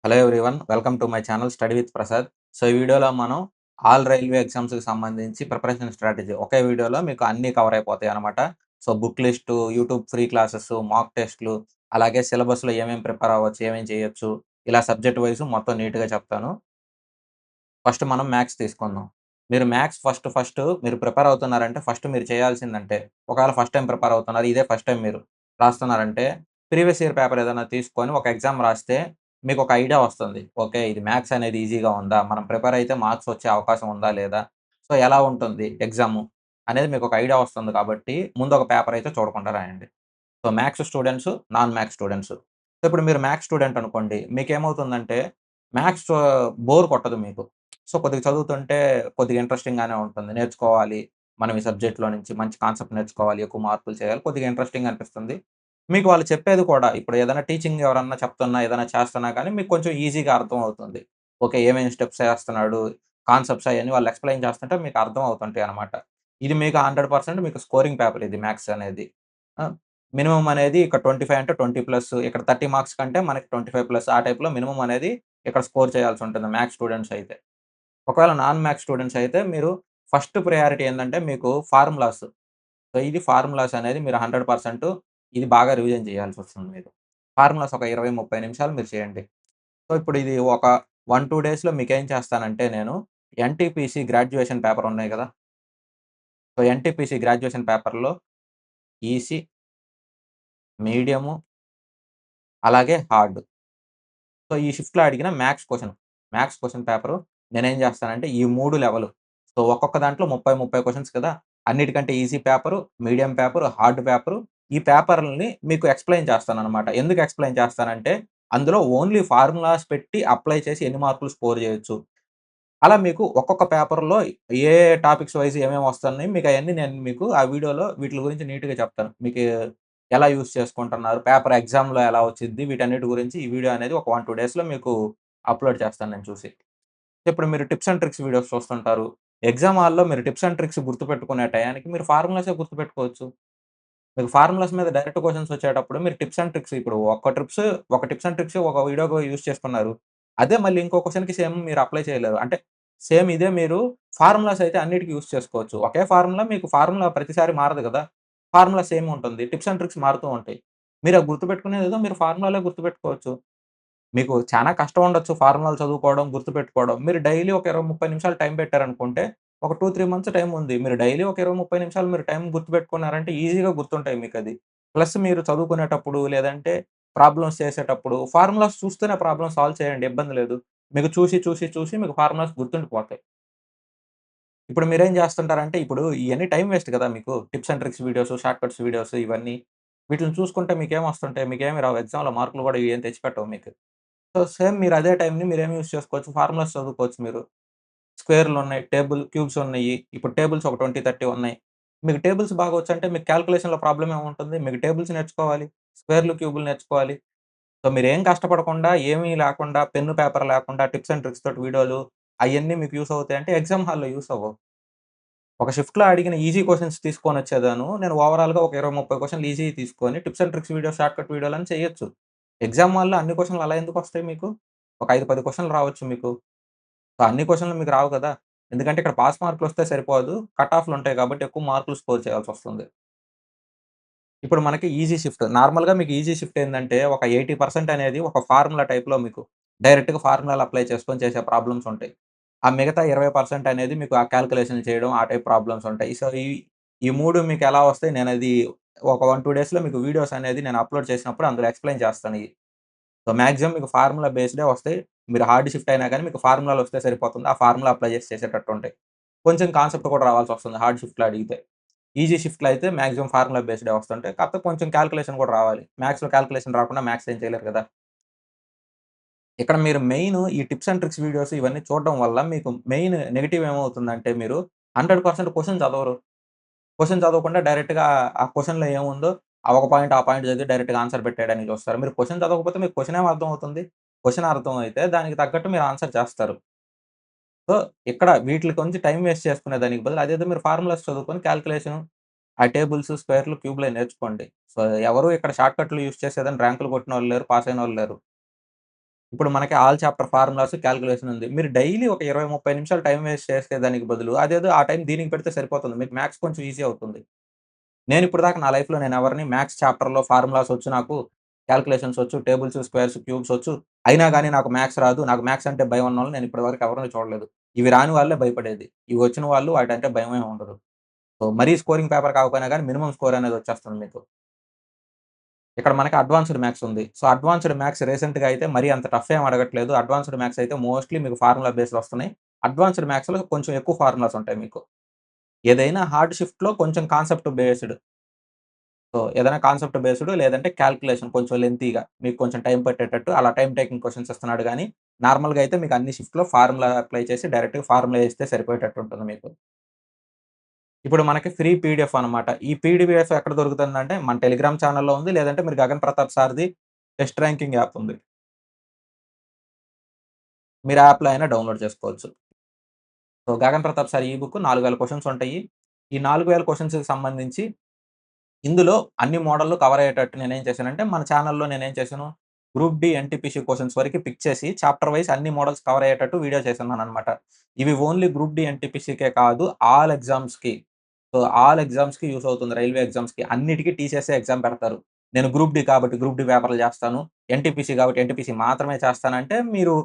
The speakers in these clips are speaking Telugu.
Hello everyone. Welcome to my channel study with Prasad. So, ఈ వీడియోలో మనం ఆల్ రైల్వే ఎగ్జామ్స్‌కి సంబంధించి ప్రిపరేషన్ స్ట్రాటజీ ఒకే వీడియోలో మీకు అన్నీ కవర్ అయిపోతాయన్నమాట. So, book list, YouTube free classes, mock టెస్ట్‌లు, అలాగే సిలబస్‌లో ఏమేమి ప్రిపేర్ అవ్వచ్చు, ఏమేం చేయొచ్చు, ఇలా సబ్జెక్ట్ వైస్ మొత్తం నీట్‌గా చెప్తాను. ఫస్ట్ మనం మ్యాథ్స్ తీసుకుందాం. మీరు మ్యాథ్స్ ఫస్ట్ మీరు ప్రిపేర్ అవుతున్నారంటే ఫస్ట్ మీరు చేయాల్సిందంటే, ఒకవేళ ఫస్ట్ టైమ్ ప్రిపేర్ అవుతున్నారు. ఇదే ఫస్ట్ టైమ్ మీరు రాస్తున్నారంటే, ప్రీవియస్ ఇయర్ పేపర్ ఏదైనా తీసుకొని ఒక ఎగ్జామ్ రాస్తే మీకొక ఐడియా వస్తుంది. ఓకే. ఇది మ్యాథ్స్ అనేది ఈజీగా ఉందా? మనం ప్రిపేర్ అయితే మార్క్స్ వచ్చే అవకాశం ఉందా? లేదా? సో, ఎలా ఉంటుంది ఎగ్జాము అనేది మీకొక ఐడియా వస్తుంది కాబట్టి, ముందు ఒక పేపర్ అయితే చూడకుండా రాయండి. So, maths students, non maths students. So, ఇప్పుడు మీరు మ్యాథ్స్ స్టూడెంట్ అనుకోండి. మీకేమవుతుందంటే మ్యాథ్స్ బోర్ కొట్టదు మీకు. సో, కొద్దిగా చదువుతుంటే కొద్దిగా ఇంట్రెస్టింగ్‌గానే ఉంటుంది. నేర్చుకోవాలి. మనం ఈ సబ్జెక్ట్‌లో నుంచి మంచి కాన్సెప్ట్ నేర్చుకోవాలి. ఎక్కువ మార్కులు చేయాలి. కొద్దిగా ఇంట్రెస్టింగ్‌గా అనిపిస్తుంది. మీకు వాళ్ళు చెప్పేది కూడా ఇప్పుడు ఏదైనా టీచింగ్ ఎవరన్నా చెప్తున్నా, ఏదైనా చేస్తున్నా కానీ మీకు కొంచెం ఈజీగా అర్థం అవుతుంది. ఓకే. ఏమేమి స్టెప్స్ ఏస్తున్నాడు, కాన్సెప్ట్స్ అయన్నీ వాళ్ళు ఎక్స్‌ప్లెయిన్ చేస్తుంటే మీకు అర్థం అవుతుంటాయన్నమాట. ఇది మీకు 100% మీకు స్కోరింగ్ పేపర్ ఇది మ్యాథ్స్ అనేది. ఆ! మినిమమ్ అనేది ఇక్కడ 25 అంటే 20 ప్లస్ ఇక్కడ 30 మార్క్స్ కంటే మనకి 25 ప్లస్ ఆ టైప్‌లో మినిమమ్ అనేది ఇక్కడ స్కోర్ చేయాల్సుంటుంది మ్యాథ్స్ స్టూడెంట్స్ అయితే. ఒకవేళ నాన్ మ్యాథ్స్ స్టూడెంట్స్ అయితే మీరు ఫస్ట్ ప్రయారిటీ ఏందంటే మీకు ఫార్ములాస్. సో, ఇది ఫార్ములాస్ అనేది మీరు 100% ఇది బాగా రివిజన్ చేయాల్సొస్తుంది మీరు. ఫార్ములాస్ ఒక 20, 30 నిమిషాలు మీరు చేయండి. సో, ఇప్పుడు ఇది ఒక 1, 2 డేస్‌లో మీకేం చేస్తానంటే నేను ఎన్‌టీపీసీ గ్రాడ్యుయేషన్ పేపర్ ఉన్నాయి గదా! సో, ఎన్‌టీపీసీ గ్రాడ్యుయేషన్ పేపర్‌లో ఈసీ, మీడియము, అలాగే హార్డ్. సో, ఈ షిఫ్ట్‌లో అడిగిన మ్యాథ్స్ క్వెషన్ పేపరు నేనేం జేస్తానంటే ఈ 3 లెవెలు. సో, ఒక్కొక్క దాంట్లో 30, 30 క్వెషన్స్ కదా! అన్నిటికంటే easy paper, medium paper, hard paper. ఈ పేపర్‌లని మీకు ఎక్స్‌ప్లెయిన్ చేస్తాననమాట. ఎందుకు ఎక్స్‌ప్లెయిన్ చేస్తానంటే, అందులో ఓన్లీ ఫార్ములాస్ పెట్టి అప్లై చేసి ఎన్ని మార్కులు స్కోర్ జేయొచ్చు. అలా మీకు ఒక్కొక్క పేపర్‌లో ఏ టాపిక్స్ వైస్ ఏమేమి వస్తున్నాయి మీకయన్నీ నేను మీకు ఆ వీడియోలో వీటిలి గురించి నీట్‌గా చెప్తాను. మీకు ఎలా యూజ్ చేసుకుంటున్నారు, పేపర్ ఎగ్జామ్‌లో ఎలా వచ్చిద్ది, వీటన్నిటి గురించి ఈ వీడియో అనేది ఒక 1, 2 డేస్‌లో మీకు అప్‌లోడ్ చేస్తాను నేను చూసి. ఇప్పుడు మీరు టిప్స్ అండ్ ట్రిక్స్ వీడియోస్ చూస్తుంటారు. ఎగ్జామ్ హాల్‌లో మీరు టిప్స్ అండ్ ట్రిక్స్ గుర్తుపెట్టుకునే టయానికి మీరు ఫార్ములాసే గుర్తుపెట్టుకోవచ్చు. మీకు ఫార్ములాస్ మీద డైరెక్ట్ క్వెషన్స్ వచ్చేటప్పుడు మీరు టిప్స్ అండ్ ట్రిక్స్ ఇప్పుడు ఒక టిప్స్ అండ్ ట్రిక్స్ ఒక వీడియోగా యూజ్ చేసుకున్నారు. అదే మళ్ళీ ఇంకో క్వెషన్‌కి సేమ్ మీరు అప్లై చేయలేరు. అంటే సేమ్ ఇదే మీరు ఫార్ములాస్ అయితే అన్నిటికి యూజ్ చేసుకోవచ్చు. ఒకే ఫార్ములా మీకు ఫార్ములా ప్రతిసారి మారదు గదా! ఫార్ములా సేమ్ ఉంటుంది. టిప్స్ అండ్ ట్రిక్స్ మారుతూ ఉంటాయి. మీరు అవి గుర్తుపెట్టుకునేదేదో మీరు ఫార్ములాలే గుర్తుపెట్టుకోవచ్చు. మీకు చానా కష్టం ఉండొచ్చు ఫార్ములాలు చదువుకోవడం, గుర్తుపెట్టుకోవడం. మీరు డైలీ ఒక 20, 30 నిమిషాలు టైం పెట్టారనుకుంటే, ఒక 2, 3 మంత్స్ టైం ఉంది. మీరు డైలీ ఒక 20, 30 నిమిషాలు మీరు టైం గుర్తుపెట్టుకున్నారంటే ఈజీగా గుర్తుంటాయి మీకది. ప్లస్ మీరు చదువుకునేటప్పుడు లేదంటే ప్రాబ్లమ్స్ చేసేటప్పుడు ఫార్ములాస్ చూస్తూనే ప్రాబ్లమ్ సాల్వ్ చేయండి ఇబ్బంది లేదు. మీకు చూసి మీకు ఫార్ములాస్ గుర్తుండిపోతాయి. ఇప్పుడు మీరేం జేస్తుంటారంటే, ఇప్పుడు ఇయన్నీ టైమ్ వేస్ట్ గదా మీకు. Tips and tricks videos, short cuts videos ఇవన్నీ. వీటిలిని చూసుకుంటే మీకేమొస్తుంటాయి? మీకేమి రావు. ఎగ్జామ్‌లో మార్కులు గూడా ఏం తెచ్చిపెట్టవు మీకు. సో, సేమ్ మీరు అదే టైమ్‌ని మీరేం యూజ్ చేసుకోవచ్చు, ఫార్ములాస్ చదువుకోవచ్చు మీరు. స్క్వేర్‌లున్నాయి, క్యూబ్స్ ఉన్నయి. ఇప్పుడు టేబుల్స్ ఒక 20, 30 ఉన్నాయి. మీకు టేబుల్స్ బాగా వచ్చంటే మీకు కాలిక్యులేషన్‌లో ప్రాబ్లమ్ ఏముంటుంది? మీకు టేబుల్స్ నేర్చుకోవాలి. స్క్వేర్‌లు, క్యూబులు నేర్చుకోవాలి. సో, మీరేం కష్టపడకుండా, ఏమీ లేకుండా, పెన్ను, పేపర్ లేకుండా టిప్స్ అండ్ ట్రిక్స్ తోటి వీడియోలు అయన్నీ మీకు యూజ్ అవుతాయంటే ఎగ్జామ్ హాల్‌లో యూజ్ అవ్వవు. ఒక షిఫ్ట్‌లో అడిగిన ఈజీ క్వెషన్స్ తీసుకొనొచ్చేదాను. నేను ఓవరాల్‌గా ఒక 20, 30 క్వెషన్‌లు ఈజీయి తీసుకొని tips and tricks video, short cut వీడియోలని చేయొచ్చు. ఎగ్జామ్ హాల్‌లో అన్ని క్వెషన్‌లు అలా ఎందుకొస్తాయి మీకు? ఒక 5, 10 క్వెషన్‌లు రావచ్చు మీకు. సో, అన్ని క్వెషన్‌లు మీకు రావు కదా! ఎందుకంటే ఇక్కడ పాస్ మార్కులొస్తే సరిపోదు. కట్ ఆఫ్‌లుంటాయి కాబట్టి ఎక్కువ మార్కులు స్కోర్ చేయాల్సొస్తుంది. ఇప్పుడు మనకి ఈజీ షిఫ్ట్. నార్మల్‌గా మీకు ఈజీ షిఫ్ట్ ఏందంటే ఒక 80% అనేది ఒక ఫార్ములా టైప్‌లో మీకు డైరెక్ట్‌గా ఫార్ములాలు అప్లై చేసుకొని చేసే ప్రాబ్లమ్స్ ఉంటాయి. ఆ మిగతా 20% అనేది మీకు ఆ కాలిక్యులేషన్‌లు చేయడం ఆ టైప్ ప్రాబ్లమ్స్ ఉంటాయి. సో, ఈ 3 మీకెలా వస్తాయి నేనది ఒక 1, 2 డేస్‌లో మీకు వీడియోస్ అనేది నేను అప్‌లోడ్ చేసినప్పుడు అందులో ఎక్స్‌ప్లెయిన్ చేస్తానియి. సో, మాక్సిమం మీకు ఫార్ములా బేస్డే వస్తాయి. మీరు హార్డ్ షిఫ్ట్ అయినా గాని మీకు ఫార్ములాలొస్తే సరిపోతుంది. ఆ ఫార్ములా అప్లై చేసి చేసేటట్టుంటాయి. కొంచెం కాన్సెప్ట్ కూడా రావాల్సొస్తుంది హార్డ్ షిఫ్ట్‌లో అడిగితే. ఈజీ షిఫ్ట్‌లో అయితే మాక్సిమం ఫార్ములా బేస్డే వస్తుంటాయి. కాకపోతే కొంచెం కాలిక్యులేషన్ కూడా రావాలి. మ్యాథ్స్‌లో కాలిక్యులేషన్ రాకుండా మ్యాథ్స్ ఏం చేయలేరు కదా! ఇక్కడ మీరు మెయిన్ ఈ టిప్స్ అండ్ ట్రిక్స్ వీడియోస్ ఇవన్నీ చూడడం వల్ల మీకు మెయిన్ నెగెటివ్ ఏమవుతుందంటే మీరు 100% క్వెషన్ చదవరు. క్వెషన్ చదవకుండా డైరెక్ట్‌గా ఆ క్వెషన్‌లో ఏముందో ఆ పాయింట్ చదివి డైరెక్ట్‌గా ఆన్సర్ పెట్టేయడానికి చూస్తారు. మీరు క్వెషన్ చదవకపోతే మీకు క్వెషన్ ఏమి అర్థం అవుతుంది? క్వెషన్ అర్థమైతే దానికి తగ్గట్టు మీరు ఆన్సర్ చేస్తారు. సో, ఇక్కడ వీటిలి కొంచెం టైమ్ వేస్ట్ చేసుకునే దానికి బదులు అదేదో మీరు ఫార్ములాస్ చదువుకొని కాలిక్యులేషన్ ఆ టేబుల్స్, స్క్వేర్‌లు, క్యూబ్‌లయి నేర్చుకోండి. సో, ఎవరు ఇక్కడ షార్ట్ కట్‌లు యూజ్ చేసేదని ర్యాంకులు కొట్టినోళ్ళు లేరు, పాస్ అయినోళ్ళు లేరు. ఇప్పుడు మనకి ఆల్ చాప్టర్ ఫార్ములాస్, కాలిక్యులేషన్ ఉంది. మీరు డైలీ ఒక 20, 30 నిమిషాలు టైమ్ వేస్ట్ చేసే దానికి బదులు అదేదో ఆ టైం దీనికి పెడితే సరిపోతుంది. మీకు మ్యాథ్స్ కొంచెం ఈజీ అవుతుంది. నేనిప్పటి దాకా నా లైఫ్‌లో నేనెవరిని మ్యాథ్స్ చాప్టర్‌లో ఫార్ములాస్ ఒచ్చు నాకు, కాలిక్యులేషన్స్ ఒచ్చు, టేబుల్స్, స్క్వేర్స్, క్యూబ్స్ ఒచ్చు. అయినా గాని నాకు మ్యాథ్స్ రాదు. నాకు మ్యాథ్స్ అంటే భయం ఉన్నోళ్ళని నేను ఇప్పటి వరకు ఎవరిని చూడలేదు. ఇవి రాని వాళ్ళే భయపడేది. ఇవి వచ్చిన వాళ్ళు వాటంటే భయమే ఉండదు. సో, మరీ స్కోరింగ్ పేపర్ కాకపోయినా గాని మినిమమ్ స్కోర్ అనేది వచ్చేస్తుంది మీకు. ఇక్కడ మనకి అడ్వాన్స్‌డ్ మ్యాథ్స్ ఉంది. సో, అడ్వాన్స్‌డ్ మ్యాథ్స్ రీసెంట్‌గా అయితే మరీ అంత టఫ్ ఏమి అడగట్లేదు. అడ్వాన్స్‌డ్ మ్యాథ్స్ అయితే మోస్ట్‌లీ మీకు ఫార్ములా బేస్డ్ వస్తున్నాయి. అడ్వాన్స్‌డ్ మ్యాథ్స్‌లో కొంచెం ఎక్కువ ఫార్ములాస్ ఉంటాయి మీకు. ఏదైనా హార్డ్ షిఫ్ట్‌లో కొంచెం కాన్సెప్ట్ బేస్డ్. సో, ఏదైనా కాన్సెప్ట్ బేస్డ్ లేదంటే కాలిక్యులేషన్ కొంచెం లెంతీగా మీకు కొంచెం టైమ్ పట్టేటట్టు అలా టైమ్ టేకింగ్ క్వెషన్స్ ఇస్తున్నాడు గానీ, నార్మల్‌గా అయితే మీకు అన్ని షిఫ్ట్‌లో ఫార్ములా అప్లై చేసి డైరెక్ట్‌గా ఫార్ములా ఏస్తే సరిపోయేటట్టు ఉంటుంది మీకు. ఇప్పుడు మనకి ఫ్రీ పీడీఎఫ్ అనమాట. ఈ పీడీఎఫ్ ఎక్కడ దొరుకుతుందంటే మన టెలిగ్రామ్ ఛానెల్‌లో ఉంది. లేదంటే మీరు గగన్ ప్రతాప్ సార్‌ది టెస్ట్ ర్యాంకింగ్ యాప్ ఉంది. మీరు యాప్‌లో అయినా డౌన్‌లోడ్ చేసుకోవచ్చు. సో, గగన్ ప్రతాప్ సార్ ఈ బుక్ 4000 క్వెషన్స్ ఉంటాయి. ఈ 4000 క్వెషన్స్‌కి సంబంధించి ఇందులో అన్ని మోడల్‌లు కవర్ అయ్యేటట్టు నేనేం చేశానంటే, మన ఛానెల్‌లో నేనేం చేశాను, గ్రూప్ డి, ఎన్‌టీపీసీ క్వెషన్స్ వరకి పిక్ చేసి, చాప్టర్ వైస్ అన్ని మోడల్స్ కవర్ అయ్యేటట్టు వీడియో చేసున్నాననమాట. ఇవి ఓన్లీ గ్రూప్ డి, ఎన్‌టీపీసీకే కాదు, ఆల్ ఎగ్జామ్స్‌కి. సో, ఆల్ ఎగ్జామ్స్‌కి యూజ్ అవుతుంది. రైల్వే ఎగ్జామ్స్‌కి. అన్నిటికి టీసీఎస్సే ఎగ్జామ్ పెడతారు. నేను గ్రూప్ డి కాబట్టి గ్రూప్ డి పేపర్‌లు చేస్తాను. ఎన్‌టీపీసీ కాబట్టి ఎన్‌టీపీసీ మాత్రమే చేస్తానంటే, మీరు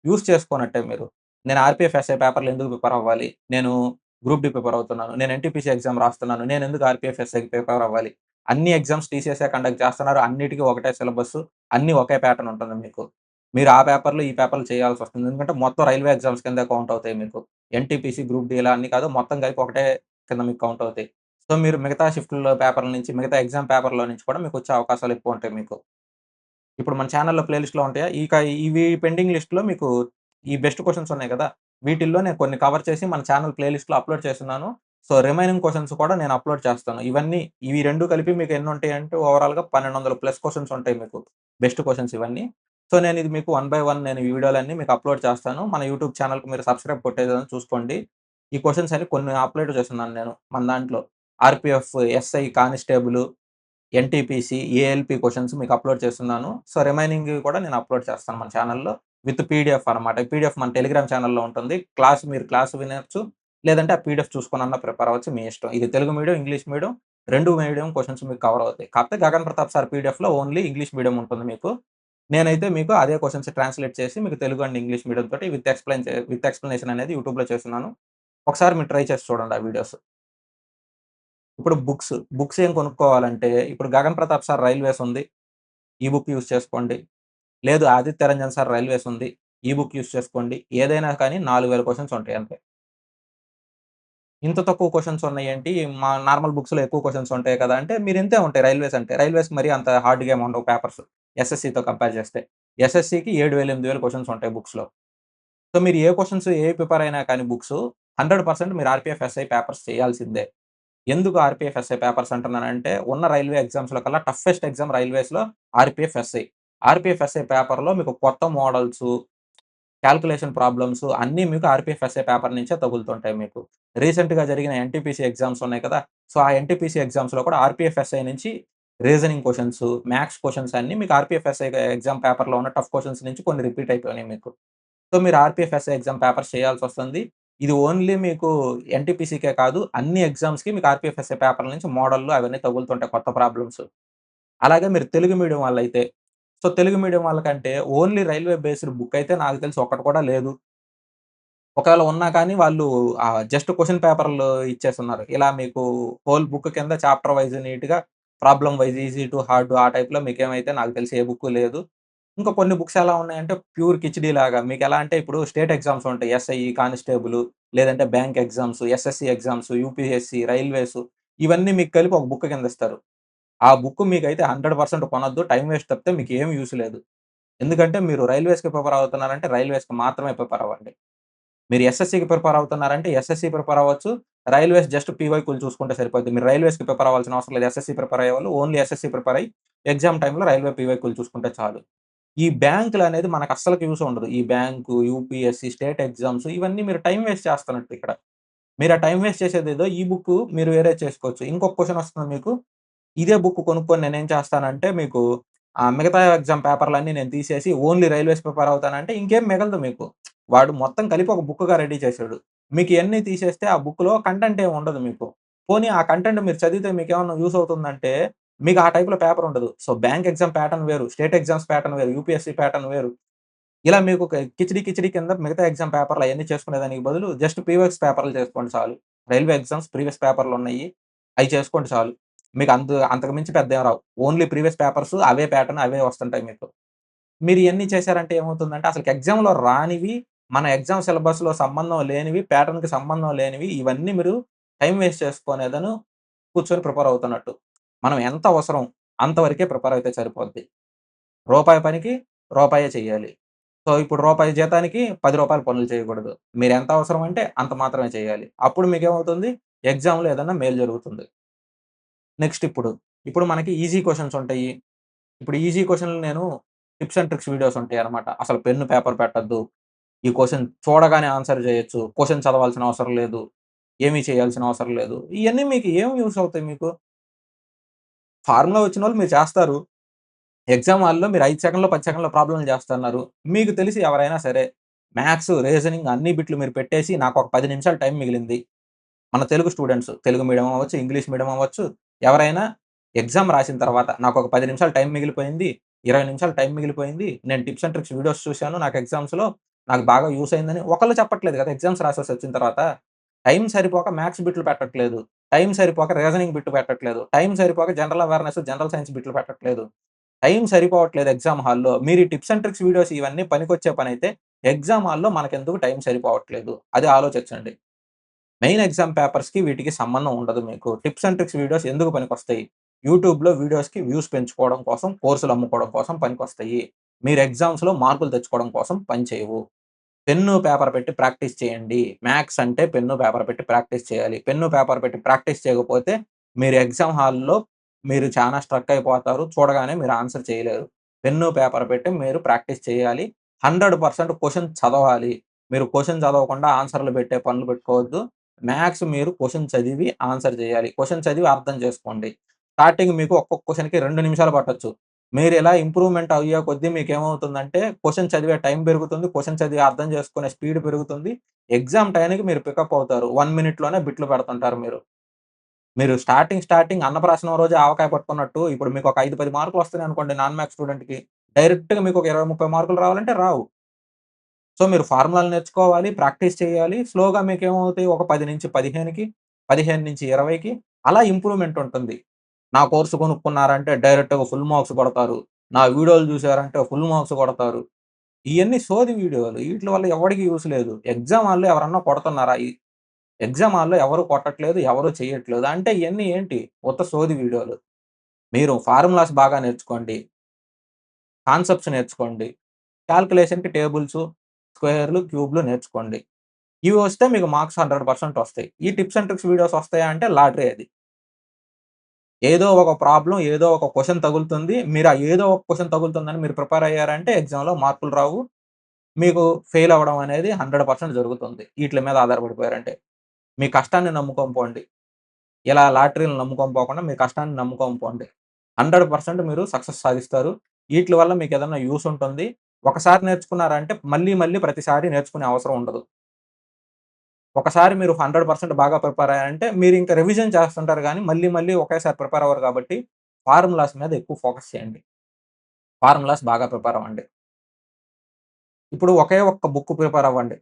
యూజ్ చేసుకోనట్టే మీరు. నేను ఆర్‌పీఎఫ్ ఎస్ఐ పేపర్‌లు ఎందుకు ప్రిపేర్ అవ్వాలి? నేను గ్రూప్ డి ప్రిపేర్ అవుతున్నాను. నేను ఎన్‌టీపీసీ ఎగ్జామ్ రాస్తున్నాను. నేనెందుకు ఆర్‌పీఎఫ్ ఎస్ఐకి ప్రిపేర్ అవ్వాలి? అన్ని ఎగ్జామ్స్ టీసీఎస్ఏ కండక్ట్ చేస్తున్నారు. అన్నిటికి ఒకటే సిలబస్సు. అన్నీ ఒకే ప్యాటర్న్ ఉంటుంది మీకు. మీరు ఆ పేపర్‌లు, ఈ పేపర్‌లు చేయాల్సొస్తుంది. ఎందుకంటే మొత్తం రైల్వే ఎగ్జామ్స్ కిందే కౌంట్ అవుతాయి మీకు. ఎన్‌టీపీసీ, గ్రూప్ డి ఇలా అన్ని కాదు. మొత్తం కలిపి ఒకటే కింద మీకు కౌంట్ అవుతాయి. సో, మీరు మిగతా షిఫ్ట్‌ల్లో పేపర్‌ల నుంచి, మిగతా ఎగ్జామ్ పేపర్‌లో నుంచి కూడా మీకొచ్చే అవకాశాలు ఎక్కువుంటాయి మీకు. ఇప్పుడు మన ఛానెల్‌లో ప్లే లిస్ట్‌లో ఉంటాయా? ఇవి పెండింగ్ లిస్ట్‌లో మీకు ఈ బెస్ట్ క్వెషన్స్ ఉన్నాయి కదా! వీటిల్లో నేను కొన్ని కవర్ చేసి మన ఛానెల్ ప్లే లిస్ట్‌లో అప్‌లోడ్ చేసున్నాను. సో, రిమైనింగ్ క్వెషన్స్ కూడా నేను అప్‌లోడ్ చేస్తాను. ఇవి 2 కలిపి మీకు ఎన్నుంటాయంటే ఓవరాల్‌గా 1200 ప్లస్ క్వెషన్స్ ఉంటాయి మీకు. బెస్ట్ క్వెషన్స్ ఇవన్నీ. సో, నేనిది మీకు వన్ బై వన్ నేను ఈ వీడియోలన్నీ మీకు అప్‌లోడ్ చేస్తాను. మన యూట్యూబ్ ఛానెల్‌కి మీరు సబ్‌స్క్రైబ్ కొట్టేదని చూసుకోండి. ఈ క్వెషన్స్ అన్ని కొన్ని అప్‌లోడ్ చేసున్నాను నేను మన దాంట్లో. RPF, SI constable NTPC, ALP questions మీకు అప్‌లోడ్ చేస్తున్నాను. సో, రిమైనింగ్‌వి కూడా నేను అప్‌లోడ్ చేస్తాను మన ఛానెల్‌లో. విత్ పీడీఎఫ్ అనమాట. ఈ పీడీఎఫ్ మన టెలిగ్రామ్ ఛానెల్‌లో ఉంటుంది. మీరు క్లాస్ వినొచ్చు. లేదంటే ఆ పీడీఎఫ్ చూసుకొనన్నా ప్రిపేర్ అవ్వచ్చు మీ ఇష్టం. ఇది Telugu medium, English medium 2 medium questions మీకు కవర్ అవుతాయి. కాకపోతే గగన్ ప్రతాప్ సార్ పీడీఎఫ్‌లో ఓన్లీ ఇంగ్లీష్ మీడియం ఉంటుంది మీకు. నేనైతే మీకు అదే క్వెషన్స్ ట్రాన్స్‌లేట్ చేసి మీకు తెలుగు అండ్ ఇంగ్లీష్ మీడియం తోటి విత్ ఎక్స్‌ప్లనేషన్ అనేది యూట్యూబ్‌లో చేస్తున్నాను. ఒకసారి మీరు ట్రై చేసి చూడండి ఆ వీడియోస్. ఇప్పుడు బుక్స్ ఏం కొనుక్కోవాలంటే, ఇప్పుడు 'గగన్ ప్రతాప్ సార్ రైల్వేస్' ఉంది. ఈ బుక్ యూజ్ చేసుకోండి. లేదు 'ఆదిత్య రంజన్ సార్ రైల్వేస్' ఉంది. ఈ బుక్ యూజ్ చేసుకోండి. ఏదైనా కానీ 4000 క్వెషన్స్ ఉంటాయి అంతే. ఇంత తక్కువ క్వెషన్స్ ఉన్నాయేంటి? మా నార్మల్ బుక్స్‌లో ఎక్కువ క్వెషన్స్ ఉంటాయి కదా! అంటే మీరు ఇంతే ఉంటాయి రైల్వేస్ అంటే. రైల్వేస్ మరీ అంత హార్డ్‌గా ఏమి ఉండవు పేపర్స్. ఎస్ఎస్‌సితో కంపేర్ చేస్తే. ఎస్ఎస్‌సికి 7000, 8000 క్వెషన్స్ ఉంటాయి బుక్స్‌లో. సో, మీరు ఏ క్వెషన్స్ ప్రిపేర్ అయినా కానీ 100% మీరు ఆర్‌పీఎఫ్ ఎస్ఐ పేపర్స్ చేయాల్సిందే. ఎందుకు ఆర్‌పీఎఫ్ ఎస్ఐ పేపర్స్ అంటున్నానంటే, ఉన్న రైల్వే ఎగ్జామ్స్‌లో కల్లా టఫెస్ట్ ఎగ్జామ్ రైల్వేస్‌లో ఆర్‌పీఎఫ్ ఎస్ఐ. ఆర్‌పీఎఫ్ ఎస్ఐ పేపర్‌లో మీకు కొత్త మోడల్సు, కాలిక్యులేషన్ ప్రాబ్లమ్స్ అన్నీ మీకు ఆర్‌పీఎఫ్ ఎస్ఐ పేపర్ నుంచే తగులుతుంటాయి మీకు. రీసెంట్‌గా జరిగిన ఎన్‌టీపీసీ ఎగ్జామ్స్ ఉన్నాయి కదా! సో, ఆ ఎన్‌టీపీసీ ఎగ్జామ్స్‌లో కూడా ఆర్‌పీఎఫ్ ఎస్ఐ నుంచి రీజనింగ్ క్వెషన్స్, మ్యాథ్స్ క్వెషన్స్ అన్నీ మీకు ఆర్‌పీఎఫ్ ఎస్ఐ ఎగ్జామ్ పేపర్‌లో ఉన్న టఫ్ క్వెషన్స్ నుంచి కొన్ని రిపీట్ అయిపోయినాయి మీకు. సో, మీరు ఆర్‌పీఎఫ్ ఎస్ఐ ఎగ్జామ్ పేపర్స్ చేయాల్సొస్తుంది. ఇది ఓన్లీ మీకు ఎన్‌టీపీసీకే కాదు, అన్ని ఎగ్జామ్స్‌కి మీకు ఆర్‌పీఎఫ్ ఎస్ఐ పేపర్‌ల నుంచి మోడల్‌లు అవన్నీ తగులుతుంటాయి కొత్త ప్రాబ్లమ్స్. అలాగే మీరు తెలుగు మీడియం వాళ్ళైతే, సో, తెలుగు మీడియం వాళ్ళకంటే ఓన్లీ రైల్వే బేస్డ్ బుక్ అయితే నాకు తెలిసి ఒక్కటి కూడా లేదు. ఒకవేళ ఉన్నా కానీ వాళ్ళు జస్ట్ క్వెషన్ పేపర్‌లు ఇచ్చేసున్నారు. ఇలా మీకు హోల్ బుక్ కింద చాప్టర్ వైస్ నీట్‌గా problem wise easy to hard ఆ టైప్‌లో మీకేమైతే నాకు తెలిసి ఏ బుక్కు లేదు. ఇంకా కొన్ని బుక్స్ ఎలా ఉన్నాయంటే ప్యూర్ కిచిడీ లాగా మీకెలా అంటే ఇప్పుడు స్టేట్ ఎగ్జామ్స్ ఉంటాయి. ఎస్ఐ, కానిస్టేబుల్ లేదంటే bank exams, SSC exams, UPSC, railways ఇవన్నీ మీకు కలిపి ఒక బుక్ కింద ఇస్తారు. ఆ బుక్ మీకైతే 100% కొనొద్దు. టైమ్ వేస్ట్ తప్పితే మీకేమి యూజ్ లేదు. ఎందుకంటే మీరు రైల్వేస్‌కి ప్రిపేర్ అవుతున్నారంటే రైల్వేస్‌కి మాత్రమే ప్రిపేర్ అవ్వండి. మీరు ఎస్ఎస్‌సికి ప్రిపేర్ అవుతున్నారంటే ఎస్ఎస్‌సి ప్రిపేర్ అవ్వచ్చు. రైల్వేస్ జస్ట్ పీవైక్యూలు చూసుకుంటే సరిపోద్ది. మీరు రైల్వేస్‌కి ప్రిపేర్ అవ్వాల్సిన అవసరం లేదు. ఎస్ఎస్‌సి ప్రిపేర్ అయ్యేవాళ్ళు ఓన్లీ ఎస్ఎస్‌సి ప్రిపేర్ అయ్యి ఎగ్జామ్ టైమ్‌లో రైల్వే పీవైక్యూలు చూసుకుంటే చాలు. ఈ బ్యాంకులనేది మనకు అస్సలకి యూజ్ ఉండదు. ఈ బ్యాంకు, యూపీఎస్‌సి, స్టేట్ ఎగ్జామ్స్ ఇవన్నీ మీరు టైమ్ వేస్ట్ చేస్తున్నట్టు ఇక్కడ. మీరు ఆ టైమ్ వేస్ట్ చేసేదేదో ఈ బుక్కు మీరు వేరేది చేసుకోవచ్చు. ఇంకొక క్వెషన్ వస్తుంది మీకు. ఇదే బుక్ కొనుక్కొని నేనేం చేస్తానంటే మీకు మిగతా ఎగ్జామ్ పేపర్‌లన్నీ నేను తీసేసి ఓన్లీ రైల్వేస్ ప్రిపేర్ అవుతానంటే ఇంకేం మిగలదు మీకు. వాడు మొత్తం కలిపి ఒక బుక్‌గా రెడీ చేసాడు. మీకు ఇయన్నీ తీసేస్తే ఆ బుక్‌లో కంటెంట్ ఏమి ఉండదు మీకు. పోనీ ఆ కంటెంట్ మీరు చదివితే మీకేమన్నా యూజ్ అవుతుందంటే, మీకు ఆ టైప్‌లో పేపర్ ఉండదు. సో, బ్యాంక్ ఎగ్జామ్ ప్యాటర్న్ వేరు, స్టేట్ ఎగ్జామ్స్ ప్యాటర్న్ వేరు, యూపీఎస్‌సీ ప్యాటర్న్ వేరు. ఇలా మీకు ఒక కిచిడీ కిచిడీ కింద మిగతా ఎగ్జామ్ పేపర్‌లు అయన్నీ చేసుకునేదానికి బదులు జస్ట్ ప్రీవియస్ పేపర్‌లు చేసుకోండి చాలు. రైల్వే ఎగ్జామ్స్ ప్రీవియస్ పేపర్‌లున్నయి. అయి చేసుకోండి చాలు. మీకు అంతకు మించి పెద్దేం రావు. ఓన్లీ ప్రీవియస్ పేపర్స్ అవే ప్యాటర్న్ అవే వస్తుంటాయి మీకు. మీరు ఇయన్నీ చేశారంటే ఏమవుతుందంటే అసలకి ఎగ్జామ్‌లో రానివి, మన ఎగ్జామ్ సిలబస్‌లో సంబంధం లేనివి, ప్యాటర్న్‌కి సంబంధం లేనివి ఇవన్నీ మీరు టైమ్ వేస్ట్ చేసుకునేదను కూర్చొని ప్రిపేర్ అవుతున్నట్టు. మనం ఎంత అవసరం అంతవరకే ప్రిపేర్ అయితే సరిపోద్ది. రూపాయి పనికి రూపాయే చెయ్యాలి. సో, ఇప్పుడు రూపాయి జీతానికి రూ. 10 పనులు చేయకూడదు. మీరెంత అవసరం అంటే అంత మాత్రమే చేయాలి. అప్పుడు మీకేమవుతుంది ఎగ్జామ్‌లో ఏదన్నా మేలు జరుగుతుంది. నెక్స్ట్ ఇప్పుడు మనకి ఈజీ క్వెషన్స్ ఉంటాయి. ఇప్పుడు ఈజీ క్వెషన్‌లు నేను టిప్స్ అండ్ ట్రిక్స్ వీడియోస్ ఉంటాయన్నమాట. అసలు పెన్ను, పేపర్ పెట్టొద్దు. ఈ క్వెషన్ చూడగానే ఆన్సర్ చేయొచ్చు. క్వెషన్ చదవాల్సిన అవసరం లేదు. ఏమి చేయాల్సిన అవసరం లేదు. ఇయన్నీ మీకు ఏం యూజ్ అవుతాయి మీకు? ఫార్ములా వచ్చినోళ్ళు మీరు చేస్తారు. ఎగ్జామ్ హాల్‌లో మీరు 5 సెకన్‌లో, 10 సెకన్‌లో ప్రాబ్లమ్‌లు చేస్తన్నారు. మీకు తెలిసి ఎవరైనా సరే మ్యాథ్స్, రీజనింగ్ అన్ని బిట్లు మీరు పెట్టేసి నాకొక 10 నిమిషాలు టైం మిగిలింది. మన తెలుగు స్టూడెంట్స్ తెలుగు మీడియం అవ్వచ్చు, ఇంగ్లీష్ మీడియం అవ్వచ్చు. ఎవరైనా ఎగ్జామ్ రాసిన తర్వాత నాకొక 10 నిమిషాలు టైం మిగిలిపోయింది. 20 నిమిషాలు టైం మిగిలిపోయింది. నేను టిప్స్ అండ్ ట్రిక్స్ వీడియోస్ చూసాను. నాకు ఎగ్జామ్స్‌లో నాకు బాగా యూజ్ అయిందని ఒకళ్ళు చెప్పట్లేదు కదా! ఎగ్జామ్స్ రాసేసి వచ్చిన తర్వాత. టైం సరిపోక మ్యాథ్స్ బిట్లు పెట్టట్లేదు. టైం సరిపోక రీజనింగ్ బిట్ పెట్టట్లేదు. టైం సరిపోక జనరల్ అవేర్‌నెస్, జనరల్ సైన్స్ బిట్లు పెట్టట్లేదు. టైం సరిపోవట్లేదు ఎగ్జామ్ హాల్‌లో. మీరు ఈ టిప్స్ అండ్ ట్రిక్స్ వీడియోస్ ఇవన్నీ పనికొచ్చే పనైతే ఎగ్జామ్ హాల్‌లో మనకెందుకు టైం సరిపోవట్లేదు? అది ఆలోచించండి. మెయిన్ ఎగ్జామ్ పేపర్స్‌కి వీటికి సంబంధం ఉండదు మీకు. టిప్స్ అండ్ ట్రిక్స్ వీడియోస్ ఎందుకు పనికొస్తాయి? యూట్యూబ్‌లో వీడియోస్‌కి వ్యూస్ పెంచుకోవడం కోసం, కోర్సులు అమ్ముకోవడం కోసం పనికొస్తాయి. మీరు ఎగ్జామ్స్‌లో మార్కులు తెచ్చుకోవడం కోసం పని చేయవు. పెన్ను, పేపర్ పెట్టి ప్రాక్టీస్ చేయండి. మ్యాథ్స్ అంటే పెన్ను, పేపర్ పెట్టి ప్రాక్టీస్ చేయాలి. పెన్ను, పేపర్ పెట్టి ప్రాక్టీస్ చేయకపోతే మీరు ఎగ్జామ్ హాల్‌లో మీరు చానా స్ట్రక్ అయిపోతారు. చూడగానే మీరు ఆన్సర్ చేయలేరు. పెన్ను, పేపర్ పెట్టి మీరు ప్రాక్టీస్ చేయాలి. 100% క్వెషన్ చదవాలి. మీరు క్వెషన్ చదవకుండా ఆన్సర్‌లు పెట్టే పనులు పెట్టుకోవద్దు. మ్యాథ్స్ మీరు క్వెషన్ చదివి ఆన్సర్ చేయాలి. క్వెషన్ చదివి అర్థం చేసుకోండి. స్టార్టింగ్ మీకు ఒక్కొక్క క్వెషన్‌కి 2 నిమిషాలు పట్టొచ్చు. మీరిలా ఇంప్రూవ్‌మెంట్ అయ్యే కొద్దీ మీకేమవుతుందంటే, క్వెషన్ చదివే టైం పెరుగుతుంది. క్వెషన్ చదివి అర్థం చేసుకునే స్పీడ్ పెరుగుతుంది. ఎగ్జామ్ టయానికి మీరు పికప్ అవుతారు. 1 మినిట్‌లోనే బిట్లు పెడుతుంటారు మీరు. మీరు స్టార్టింగ్ అన్నప్రాసనం రోజే ఆవకాయ పట్టుకున్నట్టు ఇప్పుడు మీకు ఒక 5, 10 మార్కులు వస్తున్నాయనుకోండి నాన్ మ్యాథ్స్ స్టూడెంట్‌కి. డైరెక్ట్‌గా మీకు ఒక 20, 30 మార్కులు రావాలంటే రావు. సో, మీరు ఫార్ములాలు నేర్చుకోవాలి, ప్రాక్టీస్ చేయాలి. స్లోగా మీకేమవుతాయి ఒక 10-15కి, 15-20కి అలా ఇంప్రూవ్‌మెంట్ ఉంటుంది. నా కోర్స్ కొనుక్కున్నారంటే డైరెక్ట్‌గా ఫుల్ మార్క్స్ కొడతారు. నా వీడియోలు చూసారంటే ఫుల్ మార్క్స్ కొడతారు. ఇయన్నీ సోది వీడియోలు. ఈట్లి వల్ల ఎవడికి యూజ్ లేదు. ఎగ్జామ్ హాల్‌లో ఎవరన్నా కొడుతున్నారా? ఎగ్జామ్ హాల్‌లో ఎవరు కొట్టట్లేదు, ఎవరు చెయ్యట్లేదు. అంటే ఇయన్నీ ఏంటి? ఉత్త సోది వీడియోలు. మీరు ఫార్ములాస్ బాగా నేర్చుకోండి. కాన్సెప్ట్స్ నేర్చుకోండి. కాలిక్యులేషన్‌కి టేబుల్సు, స్క్వేర్‌లు, క్యూబ్‌లు నేర్చుకోండి. ఇవి వస్తే మీకు మార్క్స్ 100% వస్తాయి. ఈ టిప్స్ అండ్ ట్రిక్స్ వీడియోస్ వస్తాయా అంటే లాటరీ అది. ఏదో ఒక ప్రాబ్లమ్, ఏదో ఒక క్వెషన్ తగులుతుంది. మీరు ఆ ఏదో ఒక క్వెషన్ తగులుతుందని మీరు ప్రిపేర్ అయ్యారంటే ఎగ్జామ్‌లో మార్కులు రావు. మీకు ఫెయిల్ అవ్వడం అనేది 100% జరుగుతుంది. ఈట్లి మీద ఆధారపడిపోయారంటే. మీ కష్టాన్ని నమ్ముకొని పోండి. ఇలా లాటరీలని నమ్ముకొని పోకుండా మీ కష్టాన్ని నమ్ముకొని పోండి. 100% మీరు సక్సెస్ సాధిస్తారు. ఈట్లి వల్ల మీకేదన్నా యూజ్ ఉంటుంది. ఒకసారి నేర్చుకున్నారంటే మళ్ళీ, మళ్ళీ ప్రతిసారి నేర్చుకునే అవసరం ఉండదు. ఒకసారి మీరు 100% బాగా ప్రిపేర్ అయ్యారంటే మీరింక రివిజన్ చేస్తుంటారు గానీ, మళ్ళీ, మళ్ళీ ఒకేసారి ప్రిపేర్ అవ్వరు కాబట్టి, ఫార్ములాస్ మీద ఎక్కువ ఫోకస్ చేయండి. ఫార్ములాస్ బాగా ప్రిపేర్ అవ్వండి. ఇప్పుడు ఒకే ఒక్క బుక్ ప్రిపేర్ అవ్వండి.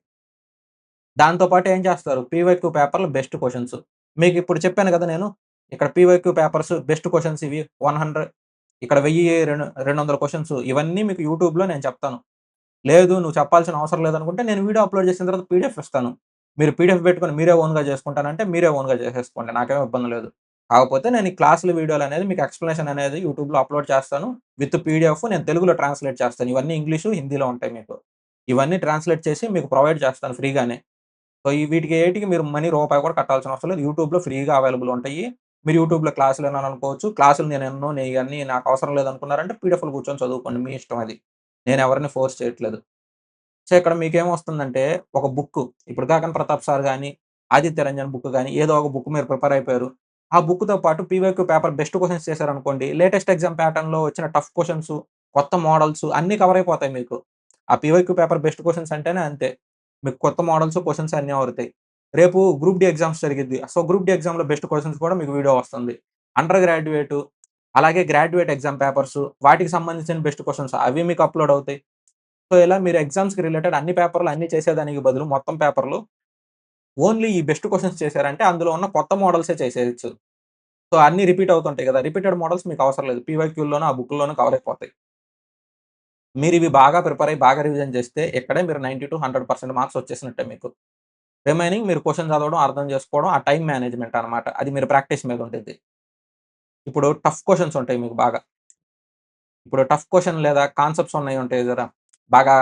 దాంతో పాటు ఏం చేస్తారు? పీవైక్యూ పేపర్‌లో బెస్ట్ క్వెషన్స్. మీకిప్పుడు చెప్పాను గదా! నేను. ఇక్కడ పీవైక్యూ పేపర్స్ బెస్ట్ క్వెషన్స్ ఇవి 100 ఇక్కడ 1000, 200 క్వెషన్స్ ఇవన్నీ మీకు యూట్యూబ్‌లో నేను చెప్తాను. లేదు నువ్వు చెప్పాల్సిన అవసరం లేదనుకుంటే నేను వీడియో అప్‌లోడ్ చేసిన తర్వాత పీడీఎఫ్ ఇస్తాను. మీరు పీడీఎఫ్ పెట్టుకొని మీరే ఓన్‌గా చేసుకుంటానంటే మీరే ఓన్‌గా చేసేసుకోండి. నాకేం ఇబ్బంది లేదు. కాకపోతే నేను ఈ క్లాసుల వీడియోలనేది మీకు ఎక్స్‌ప్లనేషన్ అనేది యూట్యూబ్‌లో అప్‌లోడ్ చేస్తాను. విత్ పీడీఎఫ్ నేను తెలుగులో ట్రాన్స్‌లేట్ చేస్తాను. ఇవన్నీ ఇంగ్లీషు, హిందీలో ఉంటాయి మీకు. ఇవన్నీ ట్రాన్స్‌లేట్ చేసి మీకు ప్రొవైడ్ చేస్తాను ఫ్రీగానే. సో, వీటికి ఏటికి మీరు మనీ రూపాయి కూడా కట్టాల్సిన అవసరం లేదు. యూట్యూబ్‌లో ఫ్రీగా అవైలబుల్ ఉంటాయి. మీరు యూట్యూబ్‌లో క్లాసులు వినాలనుకోవచ్చు. క్లాసులు నేను వినను. ఇయన్నీ నాకు అవసరం లేదనుకున్నారంటే పీడీఎఫ్‌లు కూర్చొని చదువుకోండి. మీ ఇష్టం అది. నేను ఎవరిని ఫోర్స్ చేయట్లేదు. సో, ఇక్కడ మీకేమొస్తుందంటే ఒక బుక్కు ఇప్పుడు 'కాకన్ ప్రతాప్' సార్ గాని, 'ఆదిత్య రంజన్' బుక్ గాని ఏదో ఒక బుక్ మీరు ప్రిపేర్ అయిపోయారు. ఆ బుక్‌తో పాటు పీవైక్యూ పేపర్ బెస్ట్ క్వెషన్స్ చేశారనుకోండి, లేటెస్ట్ ఎగ్జామ్ ప్యాటర్న్‌లో వచ్చిన టఫ్ క్వెషన్స్, కొత్త మోడల్స్ అన్నీ కవర్ అయిపోతాయి మీకు. ఆ పీవైక్యూ పేపర్ బెస్ట్ క్వెషన్స్ అంటేనే అంతే. మీకు కొత్త మోడల్స్, క్వెషన్స్ అన్నీ అవుతాయి. రేపు గ్రూప్ డి ఎగ్జామ్స్ జరిగిద్ది. సో, గ్రూప్ డి ఎగ్జామ్‌లో బెస్ట్ క్వెషన్స్ కూడా మీకు వీడియో వస్తుంది. అండర్ గ్రాడ్యుయేటు, అలాగే గ్రాడ్యుయేట్ ఎగ్జామ్ పేపర్స్ వాటికి సంబంధించిన బెస్ట్ క్వెషన్స్ అవి మీకు అప్‌లోడ్ అవుతాయి. సో, ఇలా మీరు ఎగ్జామ్స్‌కి రిలేటెడ్ అన్ని పేపర్‌లు అన్నీ చేసేదానికి బదులు మొత్తం పేపర్‌లు ఓన్లీ ఈ బెస్ట్ క్వెషన్స్ చేశారంటే అందులో ఉన్న కొత్త మోడల్సే చేసేయొచ్చు. సో, అన్నీ రిపీట్ అవుతుంటాయి గదా! రిపీటెడ్ మోడల్స్ మీకు అవసరం లేదు. పీవైక్యూల్లోను, ఆ బుక్‌ల్లోనూ కవర్ అయిపోతాయి. మీరివి బాగా ప్రిపేర్ అయ్యి, బాగా రివిజన్ చేస్తే ఇక్కడే మీరు 90-100% మార్క్స్ వచ్చేసినట్టే మీకు. రిమైనింగ్ మీరు క్వెషన్ చదవడం, అర్థం చేసుకోవడం, ఆ టైమ్ మేనేజ్‌మెంట్ అన్నమాట. అది మీరు ప్రాక్టీస్ మీద ఉండిద్ది. ఇప్పుడు టఫ్ క్వెషన్స్ ఉంటాయి మీకు బాగా. ఇప్పుడు టఫ్ క్వెషన్ లేదా కాన్సెప్ట్స్ ఉన్నయి ఉంటాయి గదా! బాగా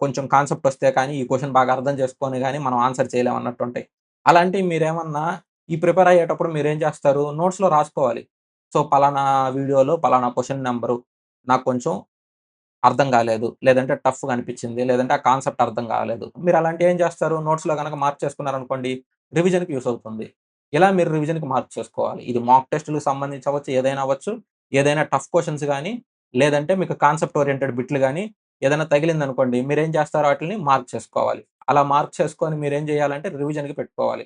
కొంచెం కాన్సెప్ట్ వస్తే కానీ, ఈ క్వెషన్ బాగా అర్థం చేసుకొని గాని మనం ఆన్సర్ చేయలేం అన్నట్టుంటాయి. అలాంటివి మీరేమన్నా ఈ ప్రిపేర్ అయ్యేటప్పుడు మీరేం చేస్తారు? నోట్స్‌లో రాసుకోవాలి. సో, పలానా వీడియోలో పలానా క్వెషన్ నంబరు నాకు కొంచెం అర్థం గాలేదు. లేదంటే టఫ్‌గా అనిపిచ్చింది. లేదంటే ఆ కాన్సెప్ట్ అర్థం కాలేదు. మీరు అలాంటివి ఏం చేస్తారు? నోట్స్‌లో గనక మార్క్ చేసుకున్నారనుకోండి, రివిజన్‌కి యూజ్ అవుతుంది. ఇలా మీరు రివిజన్‌కి మార్క్ చేసుకోవాలి. ఇది మాక్ టెస్ట్‌లకి సంబంధించి అవ్వచ్చు, ఏదైనా అవ్వచ్చు. ఏదైనా టఫ్ క్వెషన్స్ గాని, లేదంటే మీకు కాన్సెప్ట్ ఓరియెంటెడ్ బిట్లు గాని, ఏదైనా తగిలిందనుకోండి, మీరేం చేస్తారో ఆటిల్ని మార్క్ చేసుకోవాలి. అలా మార్క్ చేసుకొని మీరేం చేయాలంటే రివిజన్‌కి పెట్టుకోవాలి.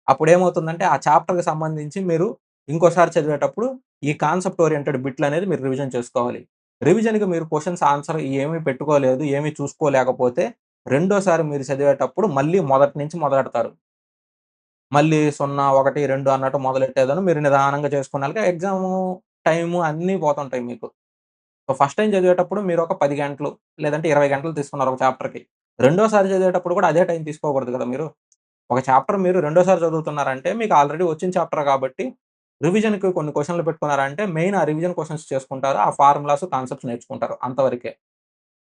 అప్పుడేమవుతుందంటే, ఆ చాప్టర్‌కి సంబంధించి మీరు ఇంకోసారి చదివేటప్పుడు ఈ కాన్సెప్ట్ ఓరియెంటెడ్ బిట్లనేది మీరు రివిజన్ చేసుకోవాలి. రివిజన్‌కి మీరు క్వెషన్స్ ఆన్సర్ ఏమి పెట్టుకోలేదు, ఏమి చూసుకోలేకపోతే రెండోసారి మీరు చదివేటప్పుడు మళ్ళీ మొదటి నుంచి మొదలెడతారు. మళ్ళీ 0, 1, 2 అన్నట్టు మొదలెట్టేదాన్ని మీరు నిదానంగా చేసుకున్నాక ఎగ్జాము టైము అన్నీ పోతుంటాయి మీకు. సో, ఫస్ట్ టైమ్ చదివేటప్పుడు మీరొక 10 గంటలు లేదంటే 20 గంటలు తీసుకున్నారు ఒక చాప్టర్‌కి. రెండోసారి చదివేటప్పుడు కూడా అదే టైం తీసుకోకూడదు కదా మీరు. ఒక చాప్టర్ మీరు రెండోసారి చదువుతున్నారంటే మీకు ఆల్రెడీ వచ్చిన చాప్టర్ కాబట్టి, రివిజన్‌కి కొన్ని క్వెషన్‌లు పెట్టుకున్నారంటే మెయిన్ ఆ రివిజన్ క్వెషన్స్ చేసుకుంటారు. ఆ ఫార్ములాస్, కాన్సెప్ట్స్ నేర్చుకుంటారు అంతవరకే.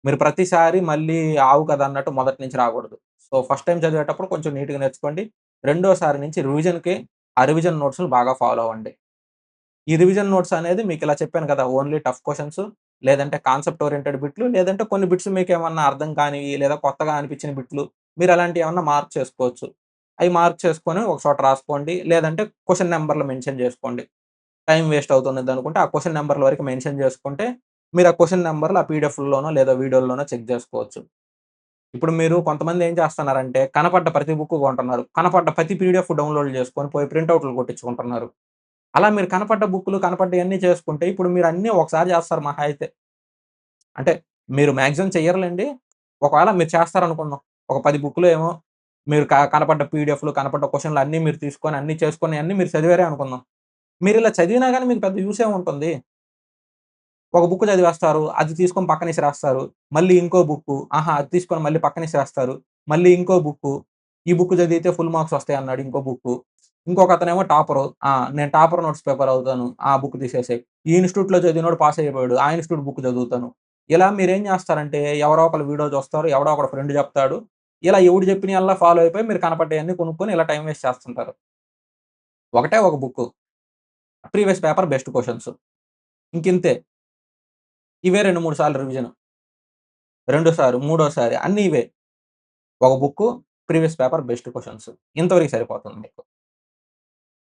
మీరు ప్రతిసారి మళ్ళీ ఆవు కథ అన్నట్టు మొదటి నుంచి రాకూడదు. సో, ఫస్ట్ టైమ్ చదివేటప్పుడు కొంచెం నీట్‌గా నేర్చుకోండి. రెండోసారి నుంచి రివిజన్‌కి ఆ రివిజన్ నోట్స్‌ని బాగా ఫాలో అవ్వండి. ఈ రివిజన్ నోట్స్ అనేది మీకిలా చెప్పాను కదా! ఓన్లీ టఫ్ క్వెషన్స్ లేదంటే కాన్సెప్ట్ ఓరియెంటెడ్ బిట్లు, లేదంటే కొన్ని బిట్స్ మీకేమన్నా అర్థం కానివి లేదా కొత్తగా అనిపించిన బిట్లు మీరలాంటియేమన్నా మార్క్ చేసుకోవచ్చు. అయి మార్క్ చేసుకొని ఒక చోట రాసుకోండి. లేదంటే క్వెషన్ నంబర్‌లు మెన్షన్ చేసుకోండి. టైమ్ వేస్ట్ అవుతున్నదనుకుంటే ఆ క్వెషన్ నంబర్‌ల వరకు మెన్షన్ చేసుకుంటే మీరు ఆ క్వెషన్ నంబర్‌లు ఆ పీడీఎఫ్‌ల్లోనో లేదా వీడియోల్లోనో చెక్ జేసుకోవచ్చు. ఇప్పుడు మీరు కొంతమంది ఏం చేస్తన్నారంటే కనపడ్డ ప్రతి బుక్ కొంటున్నారు. కనపడ్డ ప్రతి పీడీఎఫ్ డౌన్‌లోడ్ చేసుకొని పోయి ప్రింట్ ఔట్‌లు కొట్టించుకుంటున్నారు. అలా మీరు కనపడ్డ బుక్కులు, కనపడ్డయన్నీ చేసుకుంటే, ఇప్పుడు మీరన్నీ ఒకసారి జేస్తారు మహా అయితే. అంటే మీరు మాక్సిమం చెయ్యరులెండి. ఒకవేళ మీరు చేస్తారనుకుందాం. ఒక 10 బుక్‌లో ఏమో మీరు కనపడ్డ పీడీఎఫ్‌లు, కనపడ్డ క్వెషన్‌లు అన్నీ మీరు తీసుకొని, అన్నీ చేసుకొని, అన్నీ మీరు చదివారే అనుకుందాం. మీరిలా చదివినా గాని మీకు పెద్ద యూజ్ ఏముంటుంది? ఒక బుక్ చదివేస్తారు. అది తీసుకొని పక్కనిసిరేస్తారు. మళ్ళీ ఇంకో బుక్కు. ఆహా! అది తీసుకొని మళ్ళీ పక్కనిసిరేస్తారు. మళ్ళీ ఇంకో బుక్కు. ఈ బుక్ చదివితే ఫుల్ మార్క్స్ వస్తాయన్నాడు ఇంకో బుక్కు. ఇంకొకతనేమో టాపరు. ఆ! నేను టాపర్ నోట్స్ ప్రిపేర్ అవుతాను. ఆ బుక్ తీసేసేయి. ఈ ఇన్‌స్టిట్యూట్‌లో చదివినోడు పాస్ అయిపోయాడు. ఆ ఇన్‌స్టిట్యూట్ బుక్ చదువుతాను. ఇలా మీరేం చేస్తారంటే ఎవరో ఒకళ్ళ వీడియో చూస్తారు. ఎవడో ఒకడు ఫ్రెండ్ చెప్తాడు. ఇలా ఎవడు చెప్పినయల్లా ఫాలో అయిపోయి మీరు కనపడ్డయన్నీ కొనుక్కొని ఇలా టైమ్ వేస్ట్ చేస్తుంటారు. ఒకటే ఒక book. Previous paper best questions. ఇంకింతే. ఇవే 2, 3 సార్లు రివిజన్. రెండోసారి, మూడోసారి అన్నీ ఇవే. ఒక book, previous paper best questions. ఇంతవరకు సరిపోతుంది మీకు.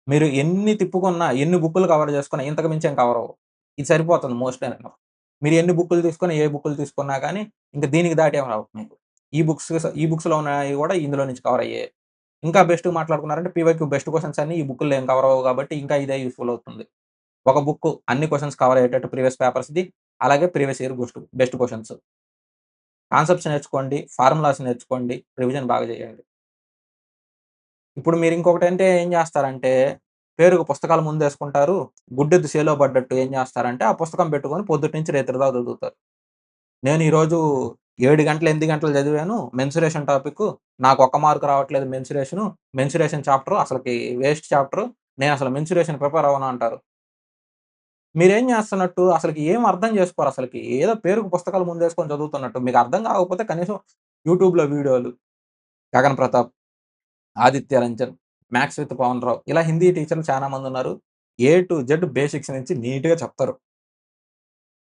మీరు ఎన్ని తిప్పుకున్నా, ఎన్ని బుక్కులు కవర్ చేసుకున్నా ఇంతకు మించి ఏం కవర్ అవ్వవు. ఇది సరిపోతుంది మోస్ట్ అండ్ ఎనఫ్. మీరు ఎన్ని బుక్కులు తీసుకొని, ఏ బుక్కులు తీసుకున్నా గాని, ఇంక దీనికి దాటి ఏమి రావు మీకు. ఈ బుక్స్‌లో ఉన్నయి గూడా ఇందులో నుంచి కవర్ అయ్యాయి. ఇంకా బెస్ట్‌గా మాట్లాడుకున్నారంటే పీవైక్యూ బెస్ట్ క్వెషన్స్ అన్నీ ఈ బుక్కుల్లో ఏం కవర్ అవ్వవు కాబట్టి ఇంకా ఇదే యూజ్‌ఫుల్ అవుతుంది. ఒక బుక్కు అన్ని క్వెషన్స్ కవర్ అయ్యేటట్టు ప్రీవియస్ పేపర్స్‌ది, అలాగే previous year best questions. Concepts నేర్చుకోండి, ఫార్ములాస్ నేర్చుకోండి, రివిజన్ బాగా చేయండి. ఇప్పుడు మీరింకొకటంటే ఏం జేస్తారంటే, పేరుకి పుస్తకాలు ముందేసుకుంటారు. గుడ్డెద్దు చేలో పడ్డట్టు ఏం జేస్తారంటే, ఆ పుస్తకం పెట్టుకొని పొద్దుటి నుంచి రేత్రి దాకా చదువుతారు. నేను ఈరోజు 7 గంటలు, 8 గంటలు చదివాను మెన్సురేషన్ టాపిక్కు. నాకు ఒక్క మార్క్ రావట్లేదు మెన్సురేషను. మెన్సురేషన్ చాప్టరు అసలకి వేస్ట్ చాప్టరు. నేనసలు మెన్సురేషన్ ప్రిపేర్ అవ్వను అంటారు. మీరేం జేస్తున్నట్టు అసలకి ఏం అర్థం జేసుకోరసలకి. ఏదో పేరుకి పుస్తకాలు ముందేసుకొని చదువుతున్నట్టు. మీకు అర్థం గాకపోతే కనీసం యూట్యూబ్‌లో వీడియోలు 'గగన్ ప్రతాప్', 'ఆదిత్య రంజన్', 'మ్యాథ్స్ విత్ పవన్ రావు' ఇలా హిందీ టీచర్లు చాలా మందున్నారు. ఏ టు జెడ్ బేసిక్స్ నుంచి నీట్‌గా చెప్తారు.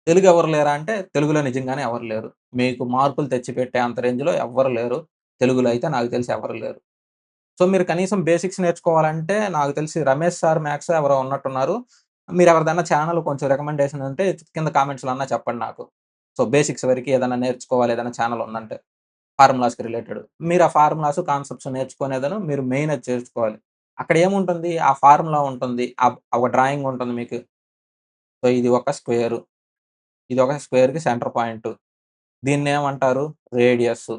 తెలుగు ఎవరు లేరా అంటే తెలుగులో నిజంగానే ఎవరు లేరు. మీకు మార్కులు తెచ్చిపెట్టే అంత రేంజ్‌లో ఎవ్వరు లేరు. తెలుగులో అయితే నాకు తెలిసి ఎవరు లేరు. సో, మీరు కనీసం బేసిక్స్ నేర్చుకోవాలంటే నాకు తెలిసి రమేష్ సార్ మ్యాథ్సో ఎవరో ఉన్నట్టున్నారు. మీరెవరిదైనా ఛానెల్ కొంచెం రికమెండేషన్ ఉంటే కింద కామెంట్స్‌లో అన్నా చెప్పండి నాకు. సో, బేసిక్స్ వరకి ఏదైనా నేర్చుకోవాలి ఏదైనా ఛానెల్ ఉందంటే ఫార్ములాస్‌కి రిలేటెడ్. మీరు ఆ ఫార్ములాస్, కాన్సెప్ట్స్ నేర్చుకునేదను మీరు మెయిన్ అది చేసుకోవాలి. అక్కడ ఏముంటుంది? ఆ ఫార్ములా ఉంటుంది. ఒక డ్రాయింగ్ ఉంటుంది మీకు. సో, ఇది ఒక స్క్వేరు. ఇది ఒక స్క్వేర్‌కి సెంటర్ పాయింట్. దీన్నేమంటారు? రేడియస్.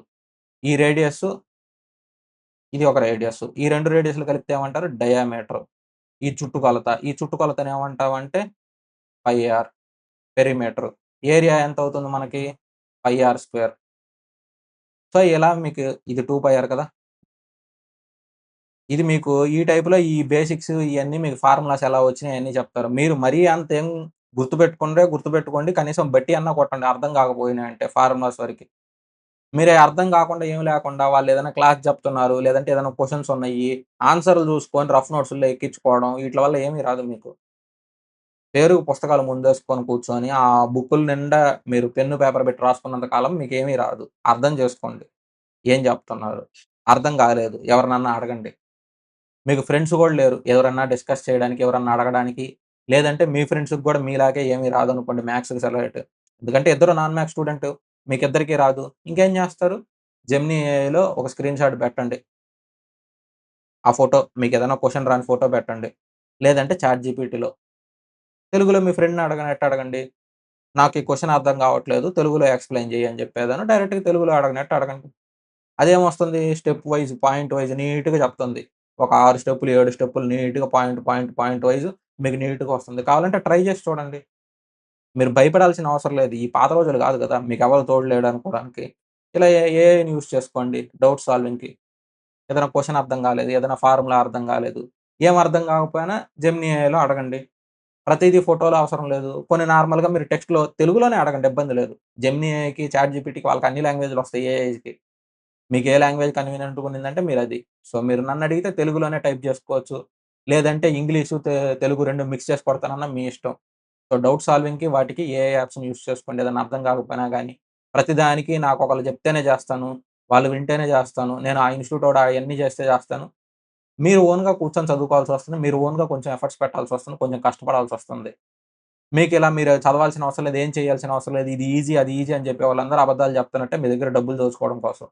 ఈ రేడియస్ ఇది ఒక రేడియస్. ఈ 2 రేడియస్‌లు కలిపితే ఏమంటారు? డయామీటర్. ఈ చుట్టుకొలత. ఈ చుట్టుకొలతని ఏమంటామంటే పై ఆర్. పెరిమీటర్. ఏరియా ఎంతవుతుంది మనకి? పై ఆర్ స్క్వేర్. సో, ఇలా మీకు ఇది 2 పై ఆర్ కదా! ఇది మీకు ఈ టైప్‌లో ఈ బేసిక్స్ ఇయన్నీ మీకు ఫార్ములాస్ ఎలా వచ్చినాయి అయన్నీ చెప్తారు. మీరు మరీ అంతేం గుర్తుపెట్టుకోండి. కనీసం బట్టి అన్నా కొట్టండి అర్థం కాకపోయినాయంటే ఫార్ములాస్ వరకి. మీరే అర్థం కాకుండా ఏమి లేకుండా వాళ్ళేదైనా క్లాస్ చెప్తున్నారు, లేదంటే ఏదైనా క్వెషన్స్ ఉన్నాయి. ఆన్సర్‌లు చూసుకొని రఫ్ నోట్స్‌లో ఎక్కించుకోవడం వీట్ల వల్ల ఏమి రాదు మీకు. పేరుకి పుస్తకాలు ముందేసుకొని కూర్చొని, ఆ బుక్కుల నిండా మీరు పెన్ను, పేపర్ పెట్టి రాసుకున్నంత కాలం మీకేమీ రాదు. అర్థం చేసుకోండి. ఏం చెప్తున్నారు? అర్థం కాలేదు. ఎవరినన్నా అడగండి. మీకు ఫ్రెండ్స్ గూడా లేరు. ఎవరన్నా డిస్కస్ చేయడానికి, ఎవరన్నా అడగడానికి. లేదంటే మీ ఫ్రెండ్స్‌కి గూడా మీలాగే ఏమీ రాదనుకోండి మ్యాథ్స్‌కి సెలరేట్. ఎందుకంటే ఇద్దరు నాన్ మ్యాథ్స్ స్టూడెంట్. మీకిద్దరికీ రాదు. ఇంకేం జేస్తారు? జెమినీ ఏఐలో ఒక స్క్రీన్ షాట్ పెట్టండి. ఆ ఫోటో మీకేదైనా క్వెషన్ రాని ఫోటో పెట్టండి. లేదంటే చాట్ జీపీటీలో. తెలుగులో మీ ఫ్రెండ్‌ని అడగనట్టు అడగండి. నాకు ఈ క్వెషన్ అర్థం కావట్లేదు. తెలుగులో ఎక్స్‌ప్లెయిన్ చెయ్యి అని చెప్పేదను. డైరెక్ట్‌గా తెలుగులో అడగనట్టు అడగండి. అదేమొస్తుంది స్టెప్ వైస్, పాయింట్ వైస్ నీట్‌గా చెప్తుంది. ఒక 6 స్టెప్పులు, 7 స్టెప్పులు నీట్‌గా పాయింట్ వైస్ మీకు నీట్‌గా వస్తుంది. కావాలంటే ట్రై చేసి చూడండి. మీరు భయపడాల్సిన అవసరం లేదు. ఈ పాత రోజులు కాదు కదా! మీకెవరు తోడు లేడు అనుకోడానికి. ఇలా ఏఐని యూజ్ చేసుకోండి డౌట్ సాల్వింగ్‌కి. ఏదైనా క్వెషన్ అర్థం కాలేదు, ఏదైనా ఫార్ములా అర్థం కాలేదు, ఏం అర్థం కాకపోయినా జెమినీ ఏఐలో అడగండి. ప్రతీదీ ఫోటోలో అవసరం లేదు. కొన్ని నార్మల్‌గా మీరు టెక్స్ట్‌లో తెలుగులోనే అడగండి ఇబ్బంది లేదు. జెమినీ ఏఐకి, చాట్ జీపీటీకి వాళ్ళకి అన్ని లాంగ్వేజ్‌లు వస్తాయి ఏఐకి. మీకు ఏ లాంగ్వేజ్ కన్వీనియంట్‌గా ఉండిందంటే మీరది. సో, మీరు నన్నడిగితే తెలుగులోనే టైప్ జేసుకోవచ్చు. లేదంటే ఇంగ్లీషు, తెలుగు 2 మిక్స్ చేసి కొడతానన్నా మీ ఇష్టం. సో, డౌట్ సాల్వింగ్‌కి వాటికి ఏఐ యాప్స్‌ని యూజ్ చేసుకోండి. ఏదన్నా అర్థం కాకపోయినా గాని. ప్రతిదానికి నాకొకళ్ళు చెప్తేనే జేస్తాను. వాళ్ళు వింటేనే జేస్తాను. నేను ఆ ఇన్‌స్టిట్యూటోడు అయన్నీ చేస్తే జేస్తాను. మీరు ఓన్‌గా కూర్చొని చదువుకోవాల్సొస్తుంది. మీరు ఓన్‌గా కొంచెం ఎఫర్ట్స్ పెట్టాల్సొస్తుంది. కొంచెం కష్టపడాల్సొస్తుంది. మీకిలా మీరు చదవాల్సిన అవసరం లేదు. ఏం చేయాల్సిన అవసరం లేదు. ఇది ఈజీ, అది ఈజీ అని చెప్పి వాళ్ళందరూ అబద్దాలు చెప్తున్నట్టే మీ దగ్గర డబ్బులు దోచుకోవడం కోసం.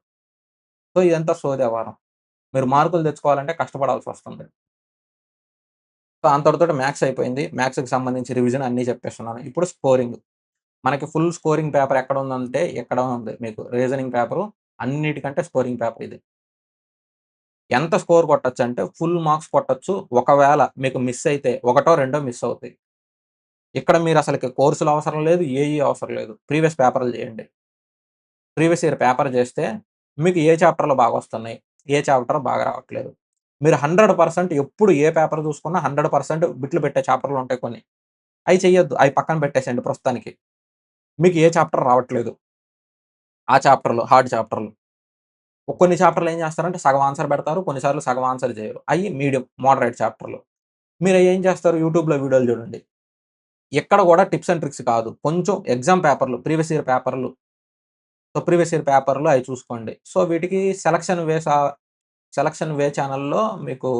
సో, ఇదంతా సోది వ్యవహారం. మీరు మార్కులు తెచ్చుకోవాలంటే కష్టపడాల్సొస్తుంది. సో, అంతటితోటి మ్యాథ్స్ అయిపోయింది. మ్యాథ్స్‌కి సంబంధించి రివిజన్ అన్నీ చెప్పేస్తున్నాను. ఇప్పుడు స్కోరింగ్. మనకి ఫుల్ స్కోరింగ్ పేపర్ ఎక్కడుందంటే ఇక్కడ ఉంది మీకు. రీజనింగ్ పేపరు అన్నిటికంటే స్కోరింగ్ పేపర్ ఇది. ఎంత స్కోర్ కొట్టొచ్చంటే ఫుల్ మార్క్స్ కొట్టొచ్చు. ఒకవేళ మీకు మిస్ అయితే ఒకటో, రెండో మిస్ అవుతాయి. ఇక్కడ మీరసలకి కోర్సులు అవసరం లేదు. ఏయి అవసరం లేదు. ప్రీవియస్ పేపర్‌లు చేయండి. ప్రీవియస్ ఇయర్ పేపర్ చేస్తే మీకు ఏ చాప్టర్‌లు బాగొస్తున్నాయి? ఏ చాప్టర్ బాగా రావట్లేదు? మీరు 100% ఎప్పుడు ఏ పేపర్ చూసుకున్నా 100% బిట్లు పెట్టే చాప్టర్‌లుంటాయి కొన్ని. అయి చెయ్యొద్దు. అయి పక్కన పెట్టేసేయండి ప్రస్తుతానికి. మీకు ఏ చాప్టర్ రావట్లేదు. ఆ చాప్టర్‌లు హార్డ్ చాప్టర్‌లు. కొన్ని చాప్టర్‌లు ఏం చేస్తారంటే సగం ఆన్సర్ పెడతారు. కొన్నిసార్లు సగం ఆన్సర్ చేయరు. అయి మీడియం, మోడరేట్ చాప్టర్‌లు. మీరయేం చేస్తారు యూట్యూబ్‌లో వీడియోలు చూడండి. ఎక్కడ కూడా టిప్స్ అండ్ ట్రిక్స్ కాదు. కొంచెం ఎగ్జామ్ పేపర్‌లు, ప్రీవియస్ ఇయర్ పేపర్‌లు, సో, ప్రీవియస్ ఇయర్ పేపర్‌లు అయి చూసుకోండి. సో, వీటికి సెలక్షన్ వే ఛానెల్‌లో మీకు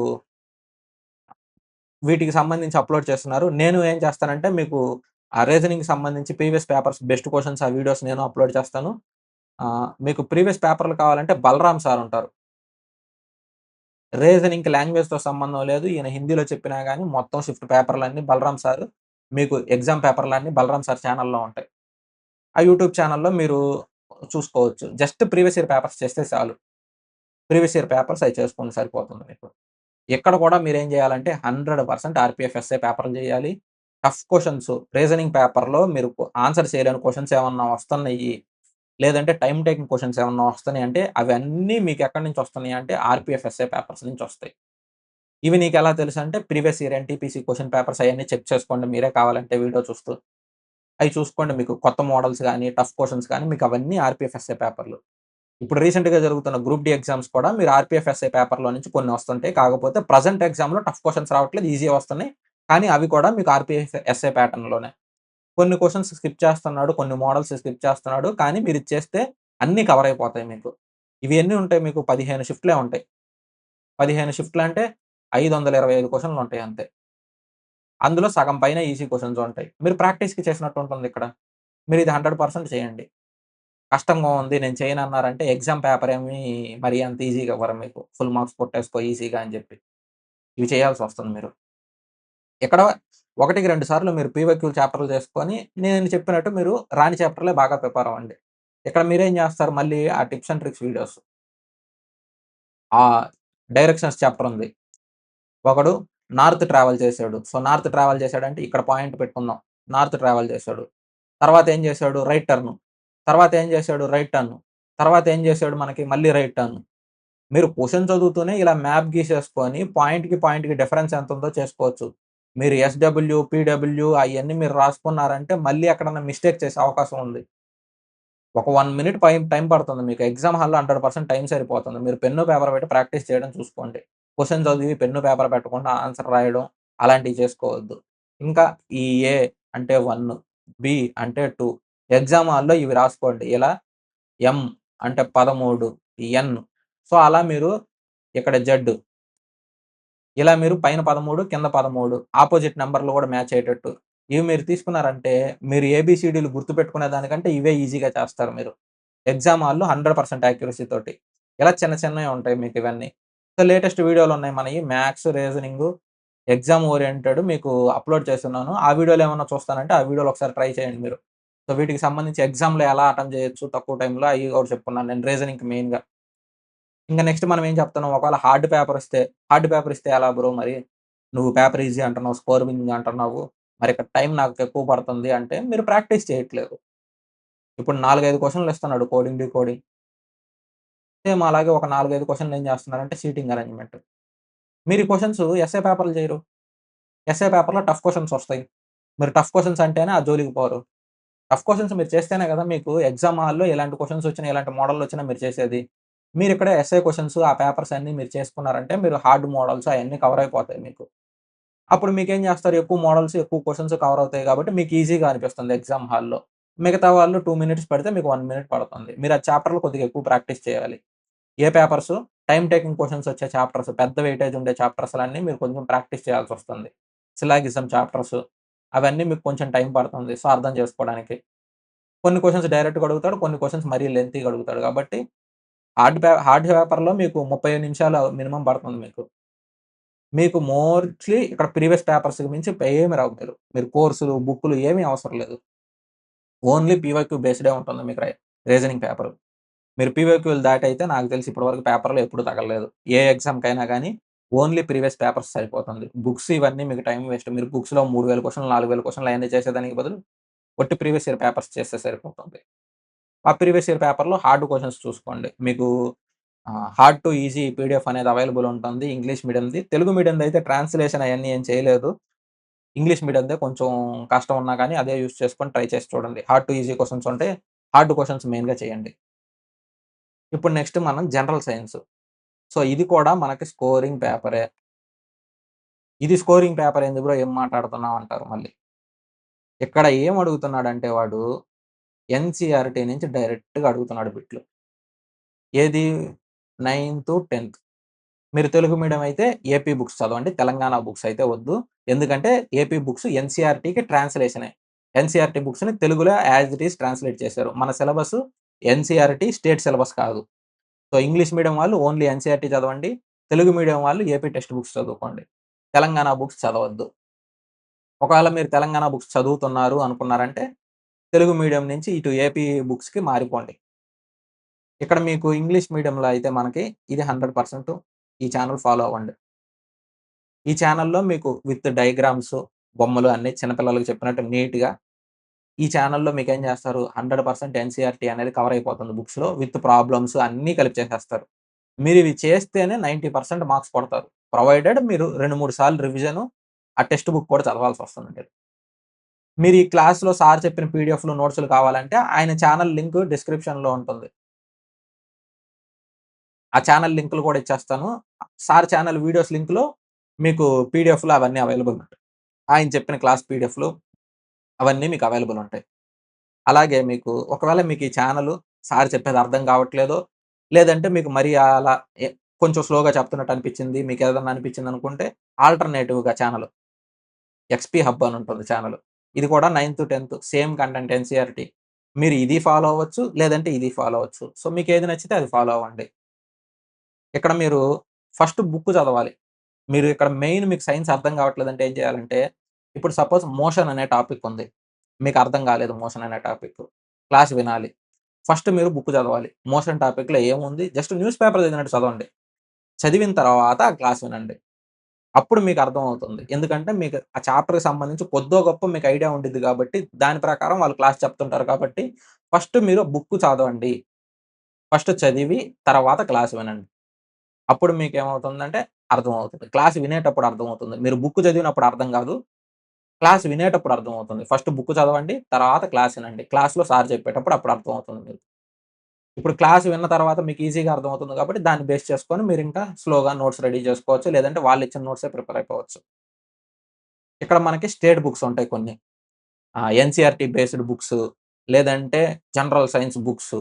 వీటికి సంబంధించి అప్‌లోడ్ చేస్తున్నారు. నేను ఏం చేస్తానంటే మీకు రీజనింగ్‌కి సంబంధించి ప్రీవియస్ పేపర్స్ బెస్ట్ క్వెషన్స్ ఆ వీడియోస్ నేను అప్‌లోడ్ చేస్తాను. మీకు ప్రీవియస్ పేపర్‌లు కావాలంటే బలరామ్ సార్ ఉంటారు. రీజనింగ్‌కి లాంగ్వేజ్‌తో సంబంధం లేదు. ఈయన హిందీలో చెప్పినా గాని మొత్తం షిఫ్ట్ పేపర్‌లన్నీ బలరామ్ సార్ మీకు ఎగ్జామ్ పేపర్‌లన్నీ బలరామ్ సార్ ఛానెల్‌లో ఉంటాయి. ఆ యూట్యూబ్ ఛానెల్‌లో మీరు చూసుకోవచ్చు. జస్ట్ ప్రీవియస్ ఇయర్ పేపర్స్ చేస్తే చాలు. ప్రీవియస్ ఇయర్ పేపర్స్ అయి చేసుకుంటే సరిపోతుంది మీకు. ఇక్కడ కూడా మీరేం జేయాలంటే 100% ఆర్‌పీఎఫ్ ఎస్సే పేపర్‌లు జేయాలి. టఫ్ క్వెషన్స్ రీజనింగ్ పేపర్‌లో మీరు ఆన్సర్ చేయలేని క్వెషన్స్ ఏమన్నా వస్తున్నాయి, లేదంటే టైమ్ టేకింగ్ క్వెషన్స్ ఏమన్నా వస్తున్నాయంటే అవన్నీ మీకెక్కడి నుంచి వస్తున్నాయంటే ఆర్‌పీఎఫ్ ఎస్సే పేపర్స్ నుంచి వస్తాయి. ఇవి నీకెలా తెలుసంటే previous year NTPC question papers అయన్నీ చెక్ చేసుకోండి మీరే కావాలంటే వీడియో చూస్తూ. అయి చూసుకోండి మీకు కొత్త మోడల్స్ గాని, టఫ్ క్వెషన్స్ గాని మీకవన్నీ ఆర్‌పీఎఫ్ ఎస్సే పేపర్‌లు. ఇప్పుడు రీసెంట్‌గా జరుగుతున్న గ్రూప్ డి ఎగ్జామ్స్ కూడా మీరు ఆర్‌పీఎఫ్ ఎస్ఐ పేపర్‌లో నుంచి కొన్ని వస్తుంటాయి. కాకపోతే ప్రెజెంట్ ఎగ్జామ్‌లో టఫ్ క్వెషన్స్ రావట్లేదు. ఈజీ‌గా వస్తున్నాయి. కానీ అవి కూడా మీకు ఆర్‌పీఎఫ్ ఎస్ఐ ప్యాటర్న్‌లోనే. కొన్ని క్వెషన్స్ స్కిప్ చేస్తున్నాడు. కొన్ని మోడల్స్ స్కిప్ చేస్తున్నాడు. కానీ మీరిది చేస్తే అన్నీ కవర్ అయిపోతాయి మీకు. ఇవి ఎన్ని ఉంటాయి మీకు 15 షిఫ్ట్‌లే ఉంటాయి. 15 షిఫ్ట్‌లంటే 525 క్వెషన్‌లుంటాయి అంతే. అందులో సగం పైన ఈసీ క్వెషన్స్ ఉంటాయి. మీరు ప్రాక్టీస్‌కి చేసినట్టు ఉంటుందిక్కడ. మీరిది 100% చేయండి. కష్టంగా ఉంది నేను చేయనన్నారంటే ఎగ్జామ్ పేపర్ ఏమి మరీ అంత ఈజీగా ఇవ్వరు మీకు. ఫుల్ మార్క్స్ కొట్టేసుకో ఈజీగా అని జెప్పి. ఇవి చేయాల్సొస్తుంది మీరు. ఇక్కడ 1కి 2 సార్లు మీరు పీవైక్యూ చాప్టర్‌లు చేసుకొని, నేను చెప్పినట్టు మీరు రాని చాప్టర్‌లే బాగా ప్రిపేర్ అవ్వండి. ఇక్కడ మీరేం జేస్తారు మళ్ళీ ఆ టిప్స్ అండ్ ట్రిక్స్ వీడియోస్. ఆ డైరెక్షన్స్ చాప్టర్ ఉంది. ఒకడు నార్త్ ట్రావెల్ చేసాడు. సో, నార్త్ ట్రావెల్ చేసాడంటే ఇక్కడ పాయింట్ పెట్టుకుందాం. నార్త్ ట్రావెల్ చేసాడు. తర్వాత ఏం చేసాడు? Right turn. తర్వాత ఏం చేసాడు? Right turn. తర్వాత ఏం చేసాడు మనకి మళ్ళీ రైట్ టర్న్. మీరు క్వెషన్ చదువుతూనే ఇలా మ్యాప్ గీసేసుకొని పాయింట్‌కి డిఫరెన్స్ ఎంతుందో చేసుకోవచ్చు. మీరు ఎస్‌డబ్ల్యూ, పీడబ్ల్యూ అయన్నీ మీరు రాసుకున్నారంటే మళ్ళీ ఎక్కడన్నా మిస్టేక్ చేసే అవకాశం ఉంది. ఒక 1 మినిట్ టైం పడుతుంది మీకు. ఎగ్జామ్ హాల్‌లో 100% టైం సరిపోతుంది. మీరు పెన్ను, పేపర్ పెట్టి ప్రాక్టీస్ చేయడం చూసుకోండి. క్వెషన్ చదివి పెన్ను, పేపర్ పెట్టకుండా ఆన్సర్ రాయడం అలాంటివి చేసుకోవద్దు. ఇంకా ఈ ఏ అంటే 1, బి అంటే 2 ఎగ్జామ్ హాల్‌లో ఇవి రాసుకోండి. ఇలా ఎం అంటే 13, ఎన్ సో, అలా మీరు ఇక్కడ జెడ్ ఇలా మీరు పైన 13 కింద 13 అపోజిట్ నంబర్‌లు కూడా మ్యాచ్ అయ్యేటట్టు. ఇవి మీరు తీసుకున్నారంటే మీరు ఏబీసీడీలు గుర్తుపెట్టుకునే దానికంటే ఇవే ఈజీగా చేస్తారు మీరు. ఎగ్జామ్ హాల్‌లో 100% యాక్యురసీ తోటి. ఇలా చిన్న చిన్నయి ఉంటాయి మీకివన్నీ. సో, లేటెస్ట్ వీడియోలున్నాయి మనయి మ్యాథ్స్, రీజనింగు, ఎగ్జామ్ ఓరియెంటెడ్ మీకు అప్‌లోడ్ చేసున్నాను. ఆ వీడియోలు ఏమన్నా చూస్తానంటే ఆ వీడియోలు ఒకసారి ట్రై చేయండి మీరు. సో, వీటికి సంబంధించి ఎగ్జామ్‌లో ఎలా అటెంప్ట్ చేయొచ్చు తక్కువ టైమ్‌లో అయి కూడా చెప్పుకున్నాను నేను రీజనింగ్‌కి మెయిన్‌గా. ఇంక నెక్స్ట్ మనం ఏం చెప్తున్నాం ఒకవేళ హార్డ్ పేపర్ ఇస్తే ఎలా బ్రో మరి? నువ్వు పేపర్ ఈజీ అంటున్నావు, స్కోరింగ్ అంటున్నావు. మరి ఇక్కడ టైం నాకు ఎక్కువ పడుతుంది అంటే మీరు ప్రాక్టీస్ చేయట్లేదు. ఇప్పుడు 4, 5 క్వెషన్‌లు ఇస్తున్నాడు కోడింగ్, డీకోడింగ్. సేమ్ అలాగే ఒక 4, 5 క్వెషన్‌లు ఏం చేస్తున్నారంటే సీటింగ్ అరేంజ్‌మెంట్. మీరు ఈ క్వెషన్స్ ఎస్సే పేపర్‌లు చేయరు. ఎస్సే పేపర్‌లో టఫ్ క్వెషన్స్ వస్తాయి. మీరు టఫ్ క్వెషన్స్ అంటేనే ఆ జోలికి పోరు. టఫ్ క్వెషన్స్ మీరు చేస్తేనే కదా మీకు ఎగ్జామ్ హాల్‌లో ఎలాంటి క్వెషన్స్ వచ్చినా, ఎలాంటి మోడల్‌లు వచ్చినా మీరు చేసేది. మీరిక్కడ ఎస్సే క్వెషన్స్ ఆ పేపర్స్ అన్నీ మీరు చేసుకున్నారంటే మీరు హార్డ్ మోడల్స్ అయన్నీ కవర్ అయిపోతాయి మీకు. అప్పుడు మీకేం చేస్తారు ఎక్కువ మోడల్స్, ఎక్కువ క్వెషన్స్ కవర్ అవుతాయి కాబట్టి మీకు ఈజీగా అనిపిస్తుంది ఎగ్జామ్ హాల్‌లో. మిగతా వాళ్ళు 2 మినిట్స్ పెడితే మీకు 1 మినిట్ పడుతుంది. మీరు ఆ చాప్టర్‌లు కొద్దిగా ఎక్కువ ప్రాక్టీస్ చేయాలి. ఏ పేపర్సు టైమ్ టేకింగ్ క్వెషన్స్ వచ్చే చాప్టర్స్ పెద్ద వెయిటేజ్ ఉండే చాప్టర్స్‌లన్నీ మీరు కొంచెం ప్రాక్టీస్ చేయాల్సొస్తుంది. సిలాగిజం చాప్టర్స్ అవన్నీ మీకు కొంచెం టైం పడుతుంది. సో, అర్థం చేసుకోవడానికి. కొన్ని క్వెషన్స్ డైరెక్ట్‌గా అడుగుతాడు. కొన్ని క్వెషన్స్ మరీ లెంతీగా అడుగుతాడు కాబట్టి హార్డ్ పేపర్‌లో మీకు 35 నిమిషాలు మినిమమ్ పడుతుంది మీకు. మీకు మోస్ట్‌లీ ఇక్కడ ప్రీవియస్ పేపర్స్‌కి మించి ఏమి రావు మీరు. మీరు కోర్సులు, బుక్కులు ఏమి అవసరం లేదు. ఓన్లీ పీవైక్యూ బేస్డే ఉంటుంది మీకు రీజనింగ్ పేపరు. మీరు పీవైక్యూలు దాటైతే నాకు తెలిసి ఇప్పటి వరకు పేపర్‌లో ఎప్పుడు తగలలేదు. ఏ ఎగ్జామ్‌కైనా గాని ఓన్లీ ప్రీవియస్ పేపర్స్ సరిపోతుంది. బుక్స్ ఇవన్నీ మీకు టైమ్ వేస్ట్. మీరు బుక్స్‌లో 3000 క్వెషన్‌లు, 4000 క్వెషన్‌లు అయన్నీ చేసేదానికి బదులు ఒట్టి ప్రీవియస్ ఇయర్ పేపర్స్ చేస్తే సరిపోతుంది. ఆ ప్రీవియస్ ఇయర్ పేపర్‌లో హార్డ్ క్వెషన్స్ చూసుకోండి. మీకు హార్డ్ టు ఈజీ పీడీఎఫ్ అనేది అవైలబుల్ ఉంటుంది. ఇంగ్లీష్ మీడియంది. తెలుగు మీడియంది అయితే ట్రాన్స్‌లేషన్ అయన్నీ ఏం చేయలేదు. ఇంగ్లీష్ మీడియందే కొంచెం కష్టం ఉన్నా గాని అదే యూజ్ చేసుకొని ట్రై చేసి చూడండి. హార్డ్ టు ఈజీ క్వెషన్స్ ఉంటే హార్డ్ క్వెషన్స్ మెయిన్‌గా చేయండి. ఇప్పుడు నెక్స్ట్ మనం జనరల్ సైన్స్. సో, ఇది కూడా మనకి స్కోరింగ్ పేపరే. ఇది స్కోరింగ్ పేపర్ ఏంది బ్రో ఏం మాట్లాడుతున్నావు అంటారు మళ్ళీ. ఇక్కడ ఏం అడుగుతున్నాడంటే వాడు ఎన్‌సీఈఆర్‌టీ నుంచి డైరెక్ట్‌గా అడుగుతున్నాడు బిట్లు. ఏది 9, 10 మీరు తెలుగు మీడియం అయితే ఏపీ బుక్స్ చదవండి. తెలంగాణ బుక్స్ అయితే వద్దు. ఎందుకంటే ఏపీ బుక్స్ ఎన్‌సీఈఆర్‌టీకి ట్రాన్స్‌లేషనే. ఎన్‌సీఈఆర్‌టీ బుక్స్‌ని తెలుగులో యాజ్ ఇట్ ఈజ్ ట్రాన్స్‌లేట్ చేశారు. మన సిలబస్ ఎన్‌సీఈఆర్‌టీ స్టేట్ సిలబస్ కాదు. సో, ఇంగ్లీష్ మీడియం వాళ్ళు ఓన్లీ ఎన్‌సీఈఆర్‌టీ చదవండి. తెలుగు మీడియం వాళ్ళు ఏపీ టెక్స్ట్ బుక్స్ చదువుకోండి. తెలంగాణ బుక్స్ చదవద్దు. ఒకవేళ మీరు తెలంగాణ బుక్స్ చదువుతున్నారు అనుకున్నారంటే, తెలుగు మీడియం నుంచి ఇటు ఏపీ బుక్స్‌కి మారిపోండి. ఇక్కడ మీకు ఇంగ్లీష్ మీడియంలో అయితే మనకి ఇది 100% ఈ ఛానెల్ ఫాలో అవ్వండి. ఈ ఛానెల్‌లో మీకు విత్ డయాగ్రామ్స్, బొమ్మలు అన్నీ చిన్న పిల్లలకి చెప్పినట్టు నీట్‌గా ఈ ఛానెల్‌లో మీకేం చేస్తారు 100% ఎన్‌సీఈఆర్‌టీ అనేది కవర్ అయిపోతుంది బుక్స్‌లో విత్ ప్రాబ్లమ్స్ అన్నీ కలిపి చేసేస్తారు. మీరివి చేస్తేనే 90% మార్క్స్ కొడతారు. ప్రొవైడెడ్ మీరు 2, 3 సార్లు రివిజను, ఆ టెక్స్ట్ బుక్ కూడా చదవాల్సొస్తుంది మీరు. మీరు ఈ క్లాస్‌లో సార్ చెప్పిన పీడీఎఫ్‌లు, నోట్స్‌లు కావాలంటే ఆయన ఛానెల్ లింక్ డిస్క్రిప్షన్‌లో ఉంటుంది. ఆ ఛానెల్ లింకులు కూడా ఇచ్చేస్తాను. సార్ ఛానెల్ వీడియోస్ లింక్‌లో మీకు పీడీఎఫ్‌లు అవన్నీ అవైలబుల్ ఉంటాయి. ఆయన చెప్పిన క్లాస్ పీడీఎఫ్‌లు అవన్నీ మీకు అవైలబుల్ ఉంటాయి. అలాగే మీకు ఒకవేళ మీకు ఈ ఛానెల్ సార్ చెప్పేది అర్థం కావట్లేదో, లేదంటే మీకు మరి అలా కొంచెం స్లోగా చెప్తున్నట్టు అనిపించింది. మీకేదన్నా అనిపించిందనుకుంటే ఆల్టర్‌నేటివ్‌గా ఛానల్ ఎక్స్‌పీ హబ్ అని ఉంటుంది ఛానల్. ఇది కూడా 9-10 సేమ్ కంటెంట్ ఎన్‌సీఈఆర్‌టీ. మీరు ఇది ఫాలో అవ్వచ్చు. లేదంటే ఇది ఫాలో అవ్వచ్చు. సో, మీకేది నచ్చితే అది ఫాలో అవ్వండి. ఇక్కడ మీరు ఫస్ట్ బుక్ చదవాలి. మీరు ఇక్కడ మెయిన్ మీకు సైన్స్ అర్థం కావట్లేదంటే ఏం చేయాలంటే, ఇప్పుడు సపోజ్ మోషన్ అనే టాపిక్ ఉంది. మీకు అర్థం కాలేదు మోషన్ అనే టాపిక్. క్లాస్ వినాలి. ఫస్ట్ మీరు బుక్ చదవాలి. మోషన్ టాపిక్‌లో ఏముంది? జస్ట్ న్యూస్ పేపర్ చదివినట్టు చదవండి. చదివిన తర్వాత ఆ క్లాస్ వినండి. అప్పుడు మీకు అర్థమవుతుంది. ఎందుకంటే మీకు ఆ చాప్టర్‌కి సంబంధించి కొద్దో గొప్పో మీకు ఐడియా ఉండిద్ది కాబట్టి, దాని ప్రకారం వాళ్ళు క్లాస్ చెప్తుంటారు కాబట్టి, ఫస్ట్ మీరు బుక్ చదవండి. ఫస్ట్ చదివి తర్వాత క్లాస్ వినండి. అప్పుడు మీకేమవుతుందంటే అర్థమవుతుంది. క్లాస్ వినేటప్పుడు అర్థమవుతుంది. మీరు బుక్ చదివినప్పుడు అర్థం గాదు. క్లాస్ వినేటప్పుడు అర్థమవుతుంది. ఫస్ట్ బుక్ చదవండి. తర్వాత క్లాస్ ఇనండి. క్లాస్‌లో సార్ చెప్పేటప్పుడు అప్పుడు అర్థమవుతుంది మీకు. ఇప్పుడు క్లాస్ విన్న తర్వాత మీకు ఈజీగా అర్థమవుతుంది కాబట్టి దాన్ని బేస్ చేసుకొని మీరింకా స్లోగా నోట్స్ రెడీ చేసుకోవచ్చు. లేదంటే వాళ్ళిచ్చిన నోట్సే ప్రిపేర్ అయిపోవచ్చు. ఇక్కడ మనకి స్టేట్ బుక్స్ ఉంటాయి కొన్ని. ఎన్‌సీఈఆర్‌టీ బేస్డ్ బుక్స్ లేదంటే జనరల్ సైన్స్ బుక్స్.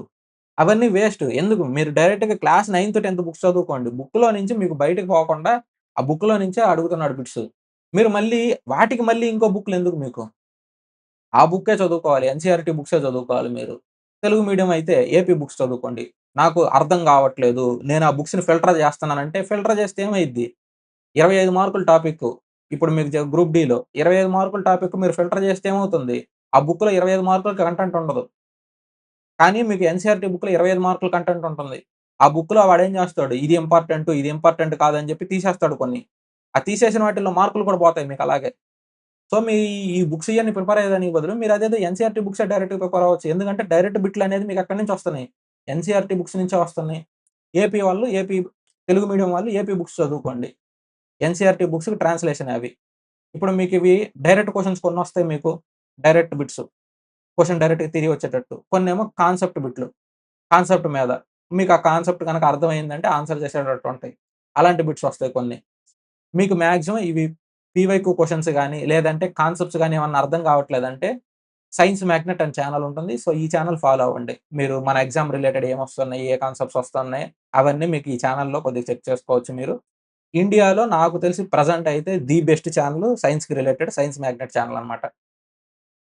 అవన్నీ వేస్ట్. ఎందుకు? మీరు డైరెక్ట్‌గా క్లాస్ 9-10 బుక్స్ చదువుకోండి. బుక్‌లో నుంచి మీకు బయటకి పోకుండా ఆ బుక్‌లో నుంచే అడుగుతున్నాడు బిట్స్. మీరు మళ్ళీ వాటికి మళ్ళీ ఇంకో బుక్‌లెందుకు మీకు? ఆ బుక్కే చదువుకోవాలి. ఎన్‌సీఈఆర్‌టీ బుక్సే చదువుకోవాలి మీరు. తెలుగు మీడియం అయితే ఏపీ బుక్స్ చదువుకోండి. నాకు అర్థం కావట్లేదు. నేను ఆ బుక్స్‌ని ఫిల్టర్ చేస్తున్నానంటే ఫిల్టర్ చేస్తే ఏమైద్ది? 25 మార్కుల టాపిక్కు. ఇప్పుడు మీకు గ్రూప్ డీలో 25 మార్కుల టాపిక్ మీరు ఫిల్టర్ చేస్తే ఏమవుతుంది? ఆ బుక్‌లో 25 మార్కుల కంటెంట్ ఉండదు. కానీ మీకు ఎన్‌సీఈఆర్‌టీ బుక్‌లో 25 మార్కుల కంటెంట్ ఉంటుంది. ఆ బుక్‌లో వాడేం చేస్తాడు? ఇది ఇంపార్టెంట్ కాదని చెప్పి తీసేస్తాడు కొన్ని. ఆ తీసేసిన వాటిల్లో మార్కులు కూడా పోతాయి మీకలాగే. సో, ఈ బుక్స్ ఇయన్నీ ప్రిపేర్ అయ్యేదానికి బదులు మీరదేదో ఎన్‌సీఈఆర్‌టీ బుక్సే డైరెక్ట్‌గా ప్రిపేర్ అవ్వచ్చు. ఎందుకంటే డైరెక్ట్ బిట్లనేది మీకక్కడి నుంచి వస్తున్నాయి. ఎన్‌సీఈఆర్‌టీ బుక్స్ నుంచే వస్తున్నాయి. ఏపీ వాళ్ళు తెలుగు మీడియం వాళ్ళు ఏపీ బుక్స్ చదువుకోండి. ఎన్‌సీఈఆర్‌టీ బుక్స్‌కి ట్రాన్స్‌లేషనే అవి. ఇప్పుడు మీకివి డైరెక్ట్ క్వెషన్స్ కొన్నొస్తాయి మీకు. Direct bits. క్వెషన్ డైరెక్ట్‌గా తిరిగి వచ్చేటట్టు. కొన్నేమో కాన్సెప్ట్ బిట్లు. కాన్సెప్ట్ మీద. మీకు ఆ కాన్సెప్ట్ గనక అర్థమయిందంటే ఆన్సర్ చేసేటట్టు ఉంటాయి. అలాంటి బిట్స్ వస్తాయి కొన్ని. మీకు మాక్సిమం ఇవి పీవైక్యూ క్వెషన్స్ గాని, లేదంటే కాన్సెప్ట్స్ గాని ఏమన్నా అర్థం కావట్లేదంటే సైన్స్ మ్యాగ్నెట్ అని ఛానెల్ ఉంటుంది. సో, ఈ ఛానెల్ ఫాలో అవ్వండి. మీరు మన ఎగ్జామ్ రిలేటెడ్ ఏమొస్తున్నాయి, ఏ కాన్సెప్ట్స్ వస్తున్నాయి, అవన్నీ మీకు ఈ ఛానెల్‌లో కొద్దిగా చెక్ చేసుకోవచ్చు మీరు. ఇండియాలో నాకు తెలిసి ప్రెజెంట్ అయితే ది బెస్ట్ ఛానెల్ సైన్స్‌కి రిలేటెడ్ సైన్స్ మ్యాగ్నెట్ ఛానెల్ అన్నమాట.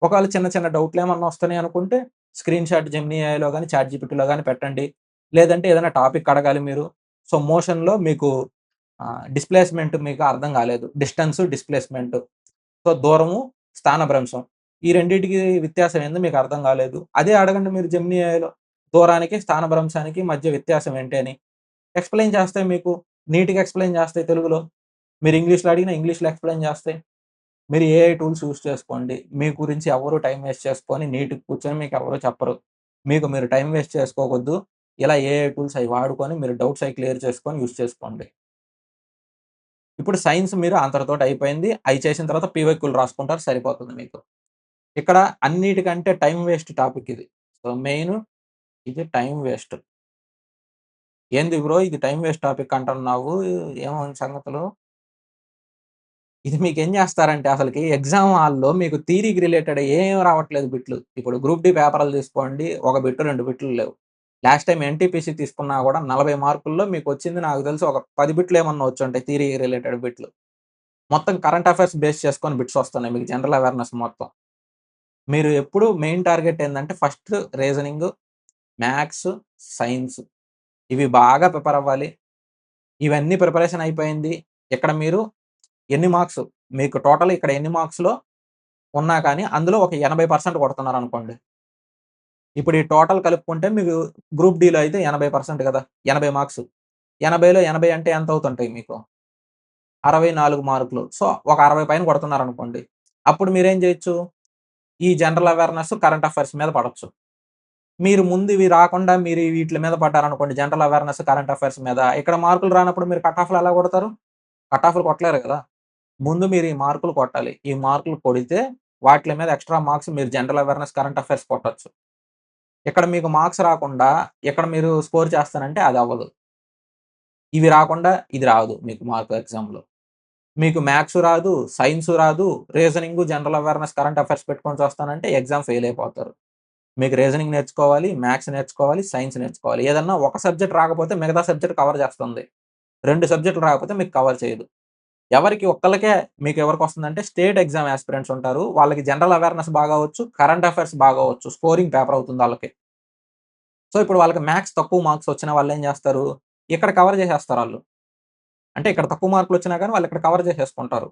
ఒకవేళ చిన్న చిన్న డౌట్‌లేమన్నా వస్తున్నాయి అనుకుంటే స్క్రీన్ షాట్ జెమినీ ఏఐలో గాని, చాట్‌జీపీటీలో గాని పెట్టండి. లేదంటే ఏదైనా టాపిక్ అడగాలి మీరు. సో, మోషన్‌లో మీకు డిస్‌ప్లేస్‌మెంట్ మీకు అర్థం కాలేదు. డిస్‌ప్లేస్‌మెంట్. సో, దూరము, స్థానభ్రంశం. ఈ రెండిటికి వ్యత్యాసం ఏందో మీకు అర్థం కాలేదు. అదే అడగండి మీరు జెమినీ ఏఐలో. దూరానికి, స్థానభ్రంశానికి మధ్య వ్యత్యాసం ఏంటి అని. ఎక్స్‌ప్లెయిన్ చేస్తాయి మీకు. నీట్‌గా ఎక్స్‌ప్లెయిన్ చేస్తాయి తెలుగులో. మీరు ఇంగ్లీష్‌లో అడిగినా ఇంగ్లీష్‌లో ఎక్స్‌ప్లెయిన్ చేస్తాయి. మీరు ఏఐ టూల్స్ యూజ్ చేసుకోండి. మీ గురించి ఎవరు టైమ్ వేస్ట్ చేసుకొని నీట్‌గా కూర్చొని మీకెవరు చెప్పరు. మీకు మీరు టైమ్ వేస్ట్ చేసుకోవద్దు. ఇలా ఏఐ టూల్స్ అయి వాడుకొని మీరు డౌట్స్ అయి క్లియర్ చేసుకొని యూజ్ చేసుకోండి. ఇప్పుడు సైన్స్ మీరు అంతటితోటి అయిపోయింది. అయి చేసిన తర్వాత పీవైక్యూలు రాసుకుంటారు సరిపోతుంది మీకు. ఇక్కడ అన్నిటికంటే టైమ్ వేస్ట్ టాపిక్ ఇది. సో, మెయిన్ ఇది టైమ్ వేస్ట్. ఏంది బ్రో ఇది టైమ్ వేస్ట్ టాపిక్ అంటున్నావు ఏముంది సంగతులు? ఇది మీకేం జేస్తారంటే అసలకి ఎగ్జామ్ హాల్‌లో మీకు థియరీకి రిలేటెడ్ ఏం రావట్లేదు బిట్లు. ఇప్పుడు గ్రూప్ డి పేపర్‌లు తీసుకోండి. ఒక బిట్టు, 2 బిట్లు లేవు. లాస్ట్ టైమ్ ఎన్‌టీపీసీ తీసుకున్నా గూడా 40 మార్కుల్లో మీకొచ్చింది నాకు తెలిసి ఒక 10 బిట్లు ఏమన్నా వచ్చుంటాయి థియరీ రిలేటెడ్ బిట్లు. మొత్తం కరెంట్ అఫైర్స్ బేస్ చేసుకొని బిట్స్ వస్తున్నాయి మీకు జనరల్ అవేర్‌నెస్ మొత్తం. మీరు ఎప్పుడు మెయిన్ టార్గెట్ ఏందంటే ఫస్ట్ రీజనింగ్, మ్యాథ్స్, సైన్స్ ఇవి బాగా ప్రిపేర్ అవ్వాలి. ఇవన్నీ ప్రిపరేషన్ అయిపోయింది. ఇక్కడ మీరు ఎన్ని మార్క్స్ మీకు టోటల్ ఇక్కడ ఎన్ని మార్క్స్‌లో ఉన్నా కానీ అందులో ఒక 80% కొడుతున్నారనుకోండి. ఇప్పుడు ఈ టోటల్ కలుపుకుంటే మీకు గ్రూప్ డీలో అయితే 80% గదా! 80 మార్క్స్. 80లో 80 అంటే ఎంత అవుతుంటాయి మీకు? 64 మార్కులు. సో, ఒక 60 పైన కొడుతున్నారనుకోండి. అప్పుడు మీరేం జేయొచ్చు? ఈ జనరల్ అవేర్‌నెస్, కరెంట్ అఫైర్స్ మీద పడొచ్చు. మీరు ముందు ఇవి రాకుండా మీరు వీట్లి మీద పడ్డారనుకోండి జనరల్ అవేర్‌నెస్, కరెంట్ అఫైర్స్ మీద. ఇక్కడ మార్కులు రానప్పుడు మీరు కట్ ఆఫ్‌లు ఎలా కొడతారు? కట్ ఆఫ్‌లు కొట్టలేరు గదా! ముందు మీరు ఈ మార్కులు కొట్టాలి. ఈ మార్కులు కొడితే వాట్లి మీద ఎక్స్‌ట్రా మార్క్స్ మీరు జనరల్ అవేర్‌నెస్, కరెంట్ అఫైర్స్ కొట్టొచ్చు. ఇక్కడ మీకు మార్క్స్ రాకుండా ఇక్కడ మీరు స్కోర్ చేస్తానంటే అదవ్వదు. ఇవి రాకుండా ఇది రాదు మీకు మార్క్ ఎగ్జామ్‌లో. మీకు మ్యాథ్స్ రాదు, సైన్స్ రాదు, reasoning, general awareness, current affairs పెట్టుకొని చూస్తానంటే ఎగ్జామ్ ఫెయిల్ అయిపోతారు. మీకు రీజనింగ్ నేర్చుకోవాలి, మ్యాథ్స్ నేర్చుకోవాలి, సైన్స్ నేర్చుకోవాలి. ఏదన్నా ఒక సబ్జెక్ట్ రాకపోతే మిగతా సబ్జెక్ట్ కవర్ చేస్తుంది. 2 సబ్జెక్టులు రాకపోతే మీకు కవర్ చేయదు. ఎవరికి ఒక్కళ్ళకే మీకెవరికొస్తుందంటే స్టేట్ ఎగ్జామ్ యాస్పిరెంట్స్ ఉంటారు. వాళ్ళకి జనరల్ అవేర్‌నెస్ బాగా వచ్చు, కరెంట్ అఫైర్స్ బాగా వచ్చు. స్కోరింగ్ పేపర్ అవుతుంది ఆళ్ళకి. సో, ఇప్పుడు వాళ్ళకి మ్యాథ్స్ తక్కువ మార్క్స్ వచ్చిన వాళ్ళేం జేస్తారు, ఇక్కడ కవర్ జేసేస్తారాళ్ళు. అంటే ఇక్కడ తక్కువ మార్కులొచ్చినా గాని వాళ్ళిక్కడ కవర్ జేసేసుకుంటారు.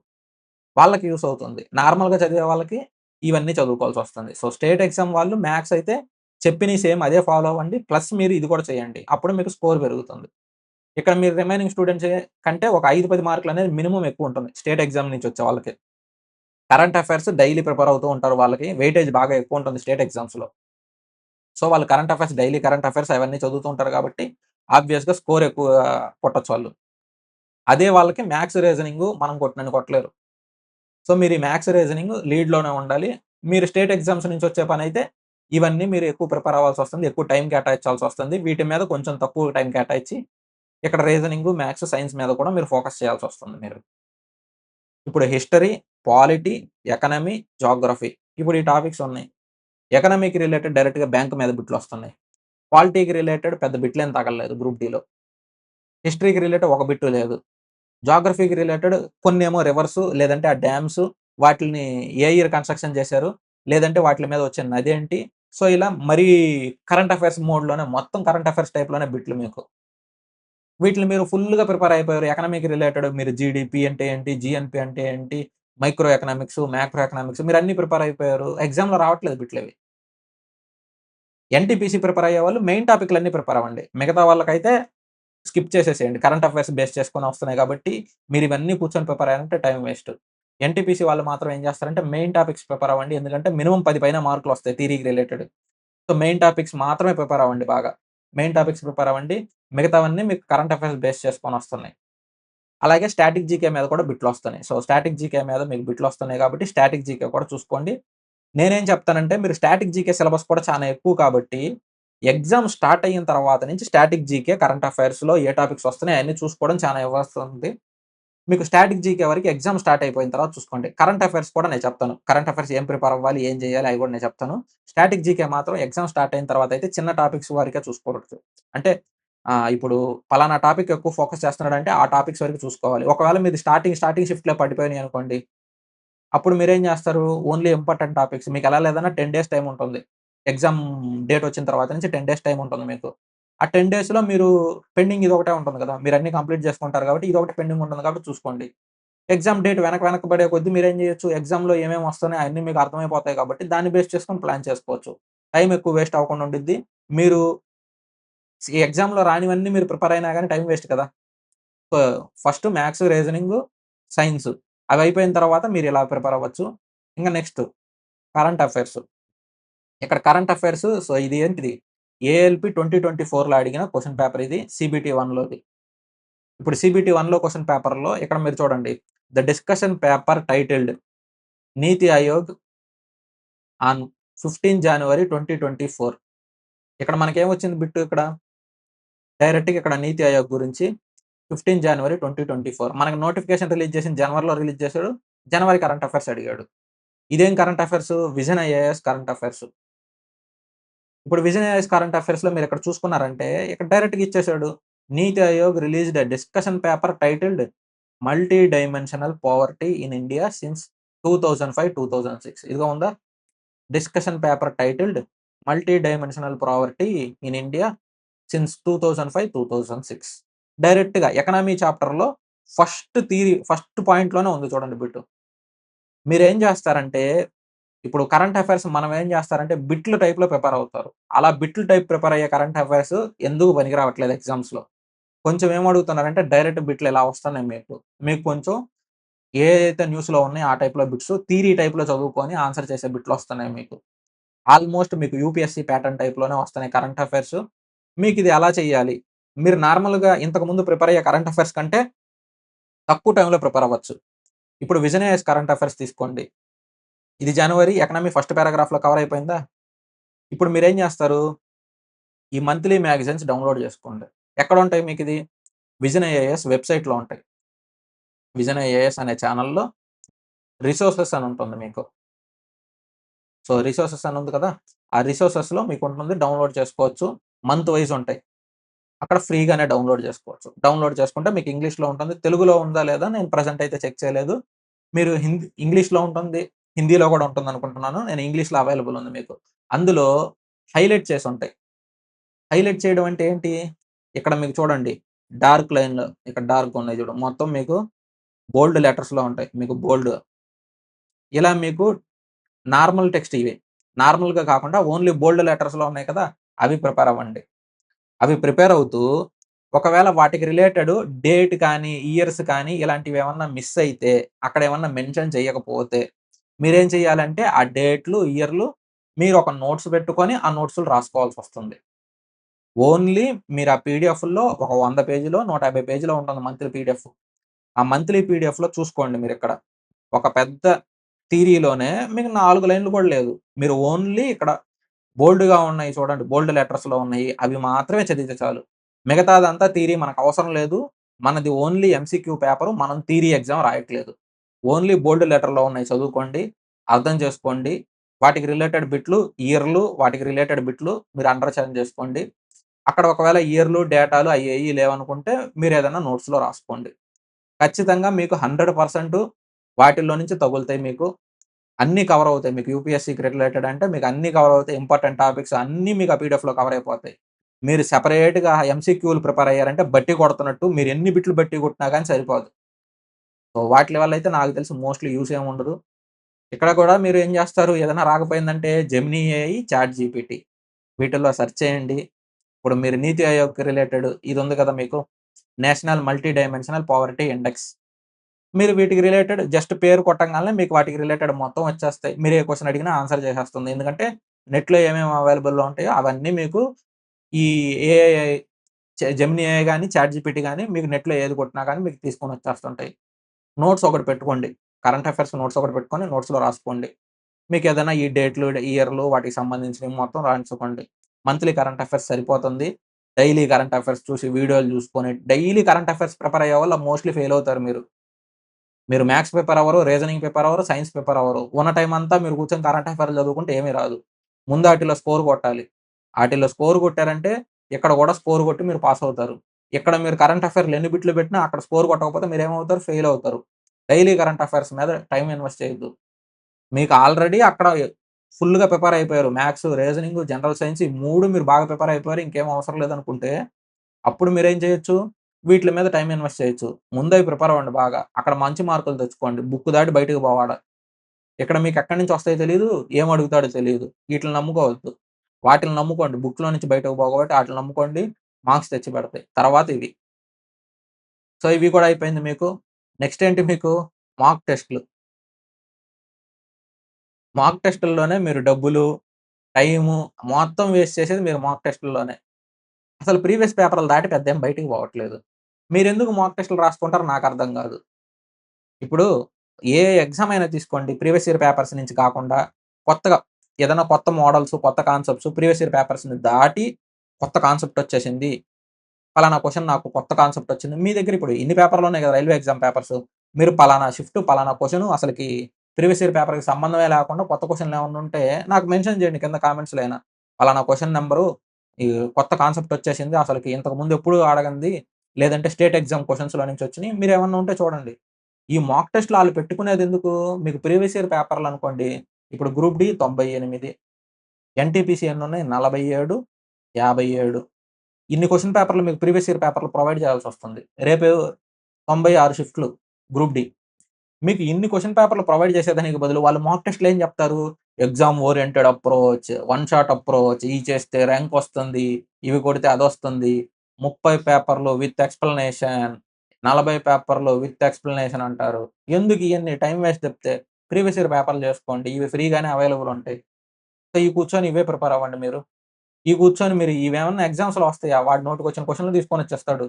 వాళ్ళకి యూజ్ అవుతుంది. నార్మల్‌గా చదివే వాళ్ళకి ఇవన్నీ చదువుకోవాల్సొస్తుంది. సో, స్టేట్ ఎగ్జామ్ వాళ్ళు మ్యాథ్స్ అయితే చెప్పినయి సేమ్ అదే ఫాలో అవ్వండి. ప్లస్ మీరు ఇది కూడా చేయండి. అప్పుడు మీకు స్కోర్ పెరుగుతుంది. ఇక్కడ మీరు రిమైనింగ్ స్టూడెంట్స్ కంటే ఒక 5, 10 మార్కులనేది మినిమమ్ ఎక్కువుంటుంది. స్టేట్ ఎగ్జామ్ నుంచి వచ్చే వాళ్ళకి. కరెంట్ అఫైర్స్ డైలీ ప్రిపేర్ అవుతూ ఉంటారు. వాళ్ళకి వెయిటేజ్ బాగా ఎక్కువుంటుంది స్టేట్ ఎగ్జామ్స్‌లో. సో, వాళ్ళు current affairs daily current affairs అవన్నీ చదువుతూ ఉంటారు కాబట్టి ఆబ్వియస్‌గా స్కోర్ ఎక్కువ కొట్టొచ్చు వాళ్ళు. అదే వాళ్ళకి మ్యాథ్స్, రీజనింగు మనం కొట్టినన్ని కొట్టలేరు. సో, మీరు ఈ మ్యాథ్స్, రీజనింగ్ లీడ్‌లోనే ఉండాలి. మీరు స్టేట్ ఎగ్జామ్స్ నుంచి వచ్చే పనైతే ఇవన్నీ మీరు ఎక్కువ ప్రిపేర్ అవ్వాల్సొస్తుంది. ఎక్కువ టైం కేటాయించాల్సొస్తుంది. వీటి మీద కొంచెం తక్కువ టైం కేటాయించి ఇక్కడ రీజనింగు, మ్యాథ్స్, సైన్స్ మీద కూడా మీరు ఫోకస్ చేయాల్సొస్తుంది మీరు. ఇప్పుడు హిస్టరీ, పాలిటీ, ఎకానమీ, జియోగ్రఫీ ఇప్పుడు ఈ టాపిక్స్ ఉన్నాయి. ఎకానమీకి రిలేటెడ్ డైరెక్ట్‌గా బ్యాంక్ మీద బిట్లొస్తున్నాయి. పాలిటీకి రిలేటెడ్ పెద్ద బిట్లేం తగలలేదు గ్రూప్ డీలో. హిస్టరీకి రిలేటెడ్ ఒక బిట్టు లేదు. జియోగ్రఫీకి రిలేటెడ్ కొన్నేమో రివర్సు లేదంటే ఆ డ్యామ్సు వాటిల్ని ఏ ఇయర్ కన్‌స్ట్రక్షన్ చేశారు? లేదంటే వాటిల మీద వచ్చే నదేంటి? సో, ఇలా మరీ కరెంట్ అఫైర్స్ మోడ్‌లోనే మొత్తం కరెంట్ అఫైర్స్ టైప్‌లోనే బిట్లు మీకు. వీటిని మీరు ఫుల్‌గా ప్రిపేర్ అయిపోయారు. ఎకనామిక్ రిలేటెడ్ మీరు జీడీపీ అంటే ఏంటి? జీఎన్‌పీ అంటే ఏంటి? మైక్రో ఎకనామిక్స్, మాక్రో ఎకనామిక్స్ మీరన్నీ ప్రిపేర్ అయిపోయారు. ఎగ్జామ్‌లో రావట్లేదు బిట్లవి. ఎన్‌టీపీసీ ప్రిపేర్ అయ్యేవాళ్ళు మెయిన్ టాపిక్‌లన్నీ ప్రిపేర్ అవ్వండి. మిగతా వాళ్ళకైతే స్కిప్ చేసేసేయండి. కరెంట్ అఫైర్స్ బేస్ చేసుకొని వస్తున్నాయి కాబట్టి, మీరివన్నీ కూర్చొని ప్రిపేర్ అయ్యారంటే టైమ్ వేస్ట్. ఎన్‌టీపీసీ వాళ్ళు మాత్రం ఏం చేస్తారంటే మెయిన్ టాపిక్స్ ప్రిపేర్ అవ్వండి. ఎందుకంటే మినిమమ్ 10 పైన మార్కులొస్తాయి థియరీకి రిలేటెడ్. సో, మెయిన్ టాపిక్స్ మాత్రమే ప్రిపేర్ అవ్వండి బాగా. మెయిన్ టాపిక్స్ ప్రిపేర్ అవ్వండి. మిగతావన్నీ మీకు కరెంట్ అఫైర్స్ బేస్ చేసుకొనొస్తున్నాయి. అలాగే స్టాటిక్ జీకే మీద కూడా బిట్లొస్తున్నాయి. సో, స్టాటిక్ జీకే మీద మీకు బిట్లొస్తున్నాయి కాబట్టి స్టాటిక్ జీకే కూడా చూసుకోండి. నేనేం చెప్తానంటే మీరు స్టాటిక్ జీకే సిలబస్ కూడా చానా ఎక్కువ కాబట్టి, ఎగ్జామ్ స్టార్ట్ అయిన తర్వాత నుంచి స్టాటిక్ జీకే, కరెంట్ అఫైర్స్‌లో ఏ టాపిక్స్ వస్తున్నాయి అయన్నీ చూసుకోవడం చానా ఇవ్వస్తుంది. మీకు స్టాటిక్ జీకే వరకి ఎగ్జామ్ స్టార్ట్ అయిపోయిన తర్వాత చూసుకోండి. కరెంట్ అఫైర్స్ కూడా నేను చెప్తాను. కరెంట్ అఫైర్స్ ఏం ప్రిపేర్ అవ్వాలి? ఏం చేయాలి? అయి కూడా నేను చెప్తాను. స్టాటిక్ జీకే మాత్రం ఎగ్జామ్ స్టార్ట్ అయిన తర్వాత అయితే చిన్న టాపిక్స్ వరకే చూసుకోవచ్చు. అంటే ఇప్పుడు పలానా టాపిక్ ఎక్కువ ఫోకస్ చేస్తున్నాడంటే ఆ టాపిక్స్ వరకు చూసుకోవాలి. ఒకవేళ మీది స్టార్టింగ్ షిఫ్ట్‌లే పడిపోయినాయి అనుకోండి అప్పుడు మీరేం జేస్తారు? ఓన్లీ ఇంపార్టెంట్ టాపిక్స్ మీకెలా లేదన్నా 10 డేస్ టైమ్ ఉంటుంది. ఎగ్జామ్ డేట్ వచ్చిన తర్వాత నుంచి 10 డేస్ టైమ్ ఉంటుంది మీకు. ఆ 10 డేస్‌లో మీరు పెండింగ్ ఇదొకటే ఉంటుంది గదా! మీరన్నీ కంప్లీట్ చేసుకుంటారు కాబట్టి ఇదొకటి పెండింగ్ ఉంటుంది కాబట్టి చూసుకోండి. ఎగ్జామ్ డేట్ వెనక్కి పడే కొద్దీ మీరేం జేయొచ్చు? ఎగ్జామ్‌లో ఏమేమి వస్తున్నాయి అయన్నీ మీకు అర్థమైపోతాయి కాబట్టి దాన్ని బేస్ చేసుకొని ప్లాన్ చేసుకోవచ్చు. టైమ్ ఎక్కువ వేస్ట్ అవ్వకుండా ఉండిద్ది. మీరు ఈ ఎగ్జామ్‌లో రానివన్నీ మీరు ప్రిపేర్ అయినా గాని టైమ్ వేస్ట్ కదా! So, first maths, reasoning, science అవయిపోయిన తర్వాత మీరిలా ప్రిపేర్ అవ్వచ్చు. ఇంక నెక్స్ట్ కరెంట్ అఫైర్స్. ఇక్కడ కరెంట్ అఫైర్స్ సో, ఇది ఏంటిది ఏఎల్‌పీ 2024లో అడిగిన క్వెషన్ పేపర్ ఇది. సీబీటీ 1లోది. ఇప్పుడు సీబీటీ 1లో క్వెషన్ పేపర్‌లో ఇక్కడ మీరు చూడండి. The discussion paper titled 'NITI Aayog on 15 జనవరి 2024' ఇక్కడ మనకేమొచ్చింది బిట్టు ఇక్కడ? డైరెక్ట్‌గా ఇక్కడ 'నీతి ఆయోగ్' గురించి 15 జనవరి 2024 మనకు నోటిఫికేషన్ రిలీజ్ చేసింది జనవరిలో రిలీజ్ చేసాడు. జనవరి కరెంట్ అఫైర్స్ అడిగాడు. ఇదేం current affairs? Vision IAS current affairs. ఇప్పుడు విజన్ ఐఏఎస్ కరెంట్ అఫైర్స్‌లో మీరిక్కడ చూసుకున్నారంటే, ఇక్కడ డైరెక్ట్‌గా ఇచ్చేసాడు. నీతి Aayog released a discussion paper titled 'multi dimensional poverty in India since 2005-2006' ఇదిగో ఉందా? Discussion paper titled 'multi dimensional poverty in India since 2005-2006' డైరెక్ట్‌గా ఎకనామీ చాప్టర్‌లో ఫస్ట్ పాయింట్‌లోనే ఉంది చూడండి బిట్టు. మీరేం జేస్తారంటే ఇప్పుడు కరెంట్ అఫైర్స్ మనం ఏం చేస్తారంటే బిట్‌ల టైప్‌లో ప్రిపేర్ అవుతారు. అలా బిట్‌ల టైప్ ప్రిపేర్ అయ్యే కరెంట్ అఫైర్స్ ఎందుకు పనికి రావట్లేదు ఎగ్జామ్స్‌లో. కొంచెం ఏమడుగుతున్నారంటే డైరెక్ట్ బిట్లు ఇలా వస్తున్నాయి మీకు. మీకు కొంచెం ఏదైతే న్యూస్‌లో ఉన్నాయో ఆ టైప్‌లో బిట్స్ థియరీ టైప్‌లో చదువుకొని ఆన్సర్ చేసే బిట్లొస్తున్నాయి మీకు. ఆల్‌మోస్ట్ మీకు యూపీఎస్‌సీ ప్యాటర్న్ టైప్‌లోనే వస్తున్నాయి కరెంట్ అఫైర్స్. మీకిది ఎలా చేయాలి? మీరు నార్మల్‌గా ఇంతకుముందు ప్రిపేర్ అయ్యే కరెంట్ అఫైర్స్ కంటే తక్కువ టైమ్‌లో ప్రిపేర్ అవ్వచ్చు. ఇప్పుడు విజన్ ఐఏఎస్ కరెంట్ అఫైర్స్ తీసుకోండి. ఇది జనవరి ఎకనామీ ఫస్ట్ పారాగ్రాఫ్‌లో కవర్ అయిపోయిందా? ఇప్పుడు మీరేం జేస్తారు? ఈ మంత్లీ మ్యాగజైన్స్ డౌన్‌లోడ్ జేసుకోండి. ఎక్కడుంటాయి మీకిది? విజన్ ఐఏఎస్ వెబ్‌సైట్‌లో ఉంటాయి. విజన్ ఐఏఎస్ అనే ఛానెల్‌లో రిసోర్సెస్ అని ఉంటుంది మీకు. సో, రిసోర్సెస్ అని ఉంది కదా! ఆ రిసోర్సెస్‌లో మీకుంటుంది డౌన్‌లోడ్ చేసుకోవచ్చు. మంత్ వైస్ ఉంటాయి. అక్కడ ఫ్రీగానే డౌన్‌లోడ్ చేసుకోవచ్చు. డౌన్‌లోడ్ చేసుకుంటే మీకు ఇంగ్లీష్‌లో ఉంటుంది. తెలుగులో ఉందా లేదా నేను ప్రెజెంట్ అయితే చెక్ చేయలేదు. మీరు ఇంగ్లీష్‌లో ఉంటుంది. హిందీలో కూడా ఉంటుందనుకుంటున్నాను. నేను ఇంగ్లీష్‌లో అవైలబుల్ ఉంది మీకు. అందులో హైలైట్ చేసుంటాయి. హైలైట్ చేయడం అంటే ఏంటి? ఇక్కడ మీకు చూడండి. డార్క్ లైన్‌లో ఇక్కడ డార్క్‌గా ఉన్నాయి చూడు. మొత్తం మీకు బోల్డ్ లెటర్స్‌లో ఉంటాయి. మీకు బోల్డ్ ఇలా మీకు నార్మల్ టెక్స్ట్ ఇవి. నార్మల్‌గా కాకుండా ఓన్లీ బోల్డ్ లెటర్స్‌లో ఉన్నాయి కదా! అవి ప్రిపేర్ అవ్వండి. అవి ప్రిపేర్ అవుతూ ఒకవేళ వాటికి రిలేటెడ్ డేట్ కానీ, ఇయర్స్ కానీ ఇలాంటివేమన్నా మిస్ అయితే, అక్కడేమన్నా మెన్షన్ చేయకపోతే, మీరేం చేయాలంటే ఆ డేట్‌లు, ఇయర్‌లు మీరు ఒక నోట్స్ పెట్టుకొని ఆ నోట్స్‌లు రాసుకోవాల్సొస్తుంది. ఓన్లీ మీరు ఆ పీడీఎఫ్‌ల్లో ఒక 100 పేజీలో, 150 పేజీలో ఉంటుంది మంత్లీ పీడీఎఫ్. ఆ మంత్లీ పీడీఎఫ్‌లో చూసుకోండి మీరిక్కడ. ఒక పెద్ద థియరీలోనే మీకు 4 లైన్‌లు కూడా లేదు. మీరు ఓన్లీ ఇక్కడ బోల్డ్‌గా ఉన్నాయి చూడండి. బోల్డ్ లెటర్స్‌లో ఉన్నాయి. అవి మాత్రమే చదివితే చాలు. మిగతాదంతా థియరీ మనకవసరం లేదు. మనది ఓన్లీ ఎంసీక్యూ పేపరు. మనం థియరీ ఎగ్జామ్ రాయట్లేదు. ఓన్లీ బోల్డ్ లెటర్‌లో ఉన్నాయి చదువుకోండి. అర్థం చేసుకోండి. వాటికి రిలేటెడ్ బిట్లు, ఇయర్‌లు వాటికి రిలేటెడ్ బిట్లు మీరు అండర్‌స్టాండ్ చేసుకోండి. అక్కడ ఒకవేళ ఇయర్‌లు, డేటాలు అయ్యేయి లేవనుకుంటే మీరేదన్నా నోట్స్‌లో రాసుకోండి. ఖచ్చితంగా మీకు 100% వాటిల్లో నుంచి తగులుతాయి మీకు. అన్నీ కవర్ అవుతాయి. మీకు యూపీఎస్‌సికి రిలేటెడ్ అంటే మీకు అన్నీ కవర్ అవుతాయి. ఇంపార్టెంట్ టాపిక్స్ అన్నీ మీకు ఆ పీడీఎఫ్‌లో కవర్ అయిపోతాయి. మీరు సెపరేట్‌గా ఎంసీక్యూలు ప్రిపేర్ అయ్యారంటే బట్టి కొడుతున్నట్టు మీరు ఎన్ని బిట్లు బట్టి కొట్టినా గాని సరిపోదు. సో, వాటిలి వల్ల అయితే నాకు తెలిసి మోస్ట్‌లీ యూజ్ ఏమి ఉండదు. ఇక్కడ కూడా మీరు ఏం చేస్తారు ఏదైనా రాకపోయిందంటే జెమినీ ఏఐ, చాట్ జీపీటీ వీటిల్లో సెర్చ్ చేయండి. ఇప్పుడు మీరు నీతి ఆయోగ్‌కి రిలేటెడ్ ఇది ఉంది కదా మీకు national multi dimensional poverty index. మీరు వీటికి రిలేటెడ్ జస్ట్ పేరు కొట్టంగాల్నే మీకు వాటికి రిలేటెడ్ మొత్తం వచ్చేస్తాయి. మీరు ఏ క్వెషన్ అడిగినా ఆన్సర్ చేసేస్తుంది. ఎందుకంటే నెట్‌లో ఏమేమి అవైలబుల్‌లో ఉంటాయో అవన్నీ మీకు ఈ ఏఐ జెమినీ ఏఐ గాని, చాట్ జీపీటీ గాని మీకు నెట్‌లో ఏది కొట్టినా గాని మీకు తీసుకొని వచ్చేస్తుంటాయి. నోట్స్ ఒకటి పెట్టుకోండి. కరెంట్ అఫైర్స్ నోట్స్ ఒకటి పెట్టుకొని నోట్స్‌లో రాసుకోండి. మీకేదైనా ఈ డేట్‌లు, ఇయర్‌లు వాటికి సంబంధించినవి మొత్తం రాయించుకోండి. మంత్లీ కరెంట్ అఫైర్స్ సరిపోతుంది. డైలీ కరెంట్ అఫైర్స్ చూసి వీడియోలు చూసుకొని డైలీ కరెంట్ అఫైర్స్ ప్రిపేర్ అయ్యేవాళ్ళు మోస్ట్‌లీ ఫెయిల్ అవుతారు మీరు. మీరు మ్యాథ్స్ పేపర్ అవ్వరు, రీజనింగ్ పేపర్ అవ్వరు, సైన్స్ పేపర్ అవ్వరు. ఉన్న టైమ్ అంతా మీరు కూర్చొని కరెంట్ అఫైర్‌లు చదువుకుంటే ఏమీ రాదు. ముందు ఆటిల్లో స్కోర్ కొట్టాలి. ఆటిల్లో స్కోర్ కొట్టారంటే ఇక్కడ కూడా స్కోర్ కొట్టి మీరు పాస్ అవుతారు. ఇక్కడ మీరు కరెంట్ అఫైర్‌లు ఎన్ని బిట్లు పెట్టినా అక్కడ స్కోర్ కొట్టకపోతే మీరేమవుతారు? ఫెయిల్ అవుతారు. డైలీ కరెంట్ అఫైర్స్ మీద టైమ్ ఇన్వెస్ట్ చేయొద్దు. మీకు ఆల్రెడీ అక్కడ ఫుల్‌గా ప్రిపేర్ అయిపోయారు. మ్యాథ్స్, రీజనింగ్, జనరల్ సైన్స్ ఈ 3 మీరు బాగా ప్రిపేర్ అయిపోయారు. ఇంకేం అవసరం లేదనుకుంటే అప్పుడు మీరేం చేయొచ్చు? వీట్లి మీద టైమ్ ఇన్వెస్ట్ చేయొచ్చు. ముందయి ప్రిపేర్ అవ్వండి బాగా. అక్కడ మంచి మార్కులు తెచ్చుకోండి. బుక్ దాటి బయటకి పోవాడ. ఇక్కడ మీకెక్కడి నుంచి వస్తాయో తెలీదు. ఏం అడుగుతాడో తెలీదు. ఈటిలిని నమ్ముకోవద్దు. వాటిలిని నమ్ముకోండి. బుక్‌లో నుంచి బయటకు పోగబట్టి ఆటిలిని నమ్ముకోండి. మార్క్స్ తెచ్చిపెడతాయి. తర్వాత ఇవి. సో, ఇవి కూడా అయిపోయింది మీకు. నెక్స్ట్ ఏంటి మీకు? మాక్ టెస్ట్‌లు. మాక్ టెస్ట్‌ల్లోనే మీరు డబ్బులు, టైము మొత్తం వేస్ట్ చేసేది మీరు మాక్ టెస్ట్‌ల్లోనే. అసలు ప్రీవియస్ పేపర్‌లు దాటి పెద్దేం బయటికి పోవట్లేదు. మీరెందుకు మాక్ టెస్ట్‌లు రాసుకుంటారో నాకర్థం గాదు. ఇప్పుడు ఏ ఎగ్జామ్ అయినా తీసుకోండి. ప్రీవియస్ ఇయర్ పేపర్స్ నుంచి కాకుండా కొత్తగా ఏదైనా కొత్త మోడల్స్, కొత్త కాన్సెప్ట్స్ ప్రీవియస్ ఇయర్ పేపర్స్‌ని దాటి కొత్త కాన్సెప్ట్ వచ్చేసింది. పలానా క్వెషన్ నాకు కొత్త కాన్సెప్ట్ వచ్చింది. మీ దగ్గర ఇప్పుడు ఇన్ని పేపర్‌లు ఉన్నాయి కదా! Railway exam papers. మీరు పలానా షిఫ్ట్, పలానా క్వెషన్ అసలకి ప్రీవియస్ ఇయర్ పేపర్‌కి సంబంధమే లేకుండా కొత్త క్వెషన్‌లు ఏమన్నా ఉంటే నాకు మెన్షన్ చేయండి కింద కామెంట్స్‌లో అయినా. పలానా క్వెషన్ నంబరు ఈ కొత్త కాన్సెప్ట్ వచ్చేసింది. అసలకి ఇంతకుముందు ఎప్పుడు అడగంది. లేదంటే స్టేట్ ఎగ్జామ్ క్వెషన్స్‌లో నుంచి వచ్చినియి. మీరేమన్నా ఉంటే చూడండి. ఈ మాక్ టెస్ట్‌లు ఆళ్ళు పెట్టుకునేదెందుకు? మీకు ప్రీవియస్ ఇయర్ పేపర్‌లనుకోండి, ఇప్పుడు గ్రూప్ డి 98, ఎన్‌టీపీసీ ఎన్నున్నాయి? 47, 57 ఇన్ని క్వెషన్ పేపర్‌లు మీకు ప్రీవియస్ ఇయర్ పేపర్‌లు ప్రొవైడ్ చేయాల్సొస్తుంది. రేపు 96 షిఫ్ట్‌లు గ్రూప్ డి. మీకు ఇన్ని క్వెషన్ పేపర్‌లు ప్రొవైడ్ చేసేదానికి బదులు వాళ్ళు మాక్ టెస్ట్‌లో ఏం చెప్తారు? Exam oriented approach, one shot approach, ఇయి చేస్తే ర్యాంక్ వస్తుంది. ఇవి కొడితే అదొస్తుంది. 30 పేపర్‌లు విత్ ఎక్స్‌ప్లనేషన్, 40 పేపర్‌లు విత్ ఎక్స్‌ప్లనేషన్ అంటారు. ఎందుకు ఇయన్నీ టైమ్ వేస్ట్ చెప్తే? ప్రీవియస్ ఇయర్ పేపర్‌లు చేసుకోండి. ఇవి ఫ్రీగానే అవైలబుల్ ఉంటాయి. సో, ఇయి కూర్చొని ఇవే ప్రిపేర్ అవ్వండి మీరు. కూర్చొని మీరు ఇవేమన్నా ఎగ్జామ్స్‌లో వస్తాయా? వాడు నోటికొచ్చిన క్వెషన్‌లు తీసుకొనొచ్చేస్తాడు.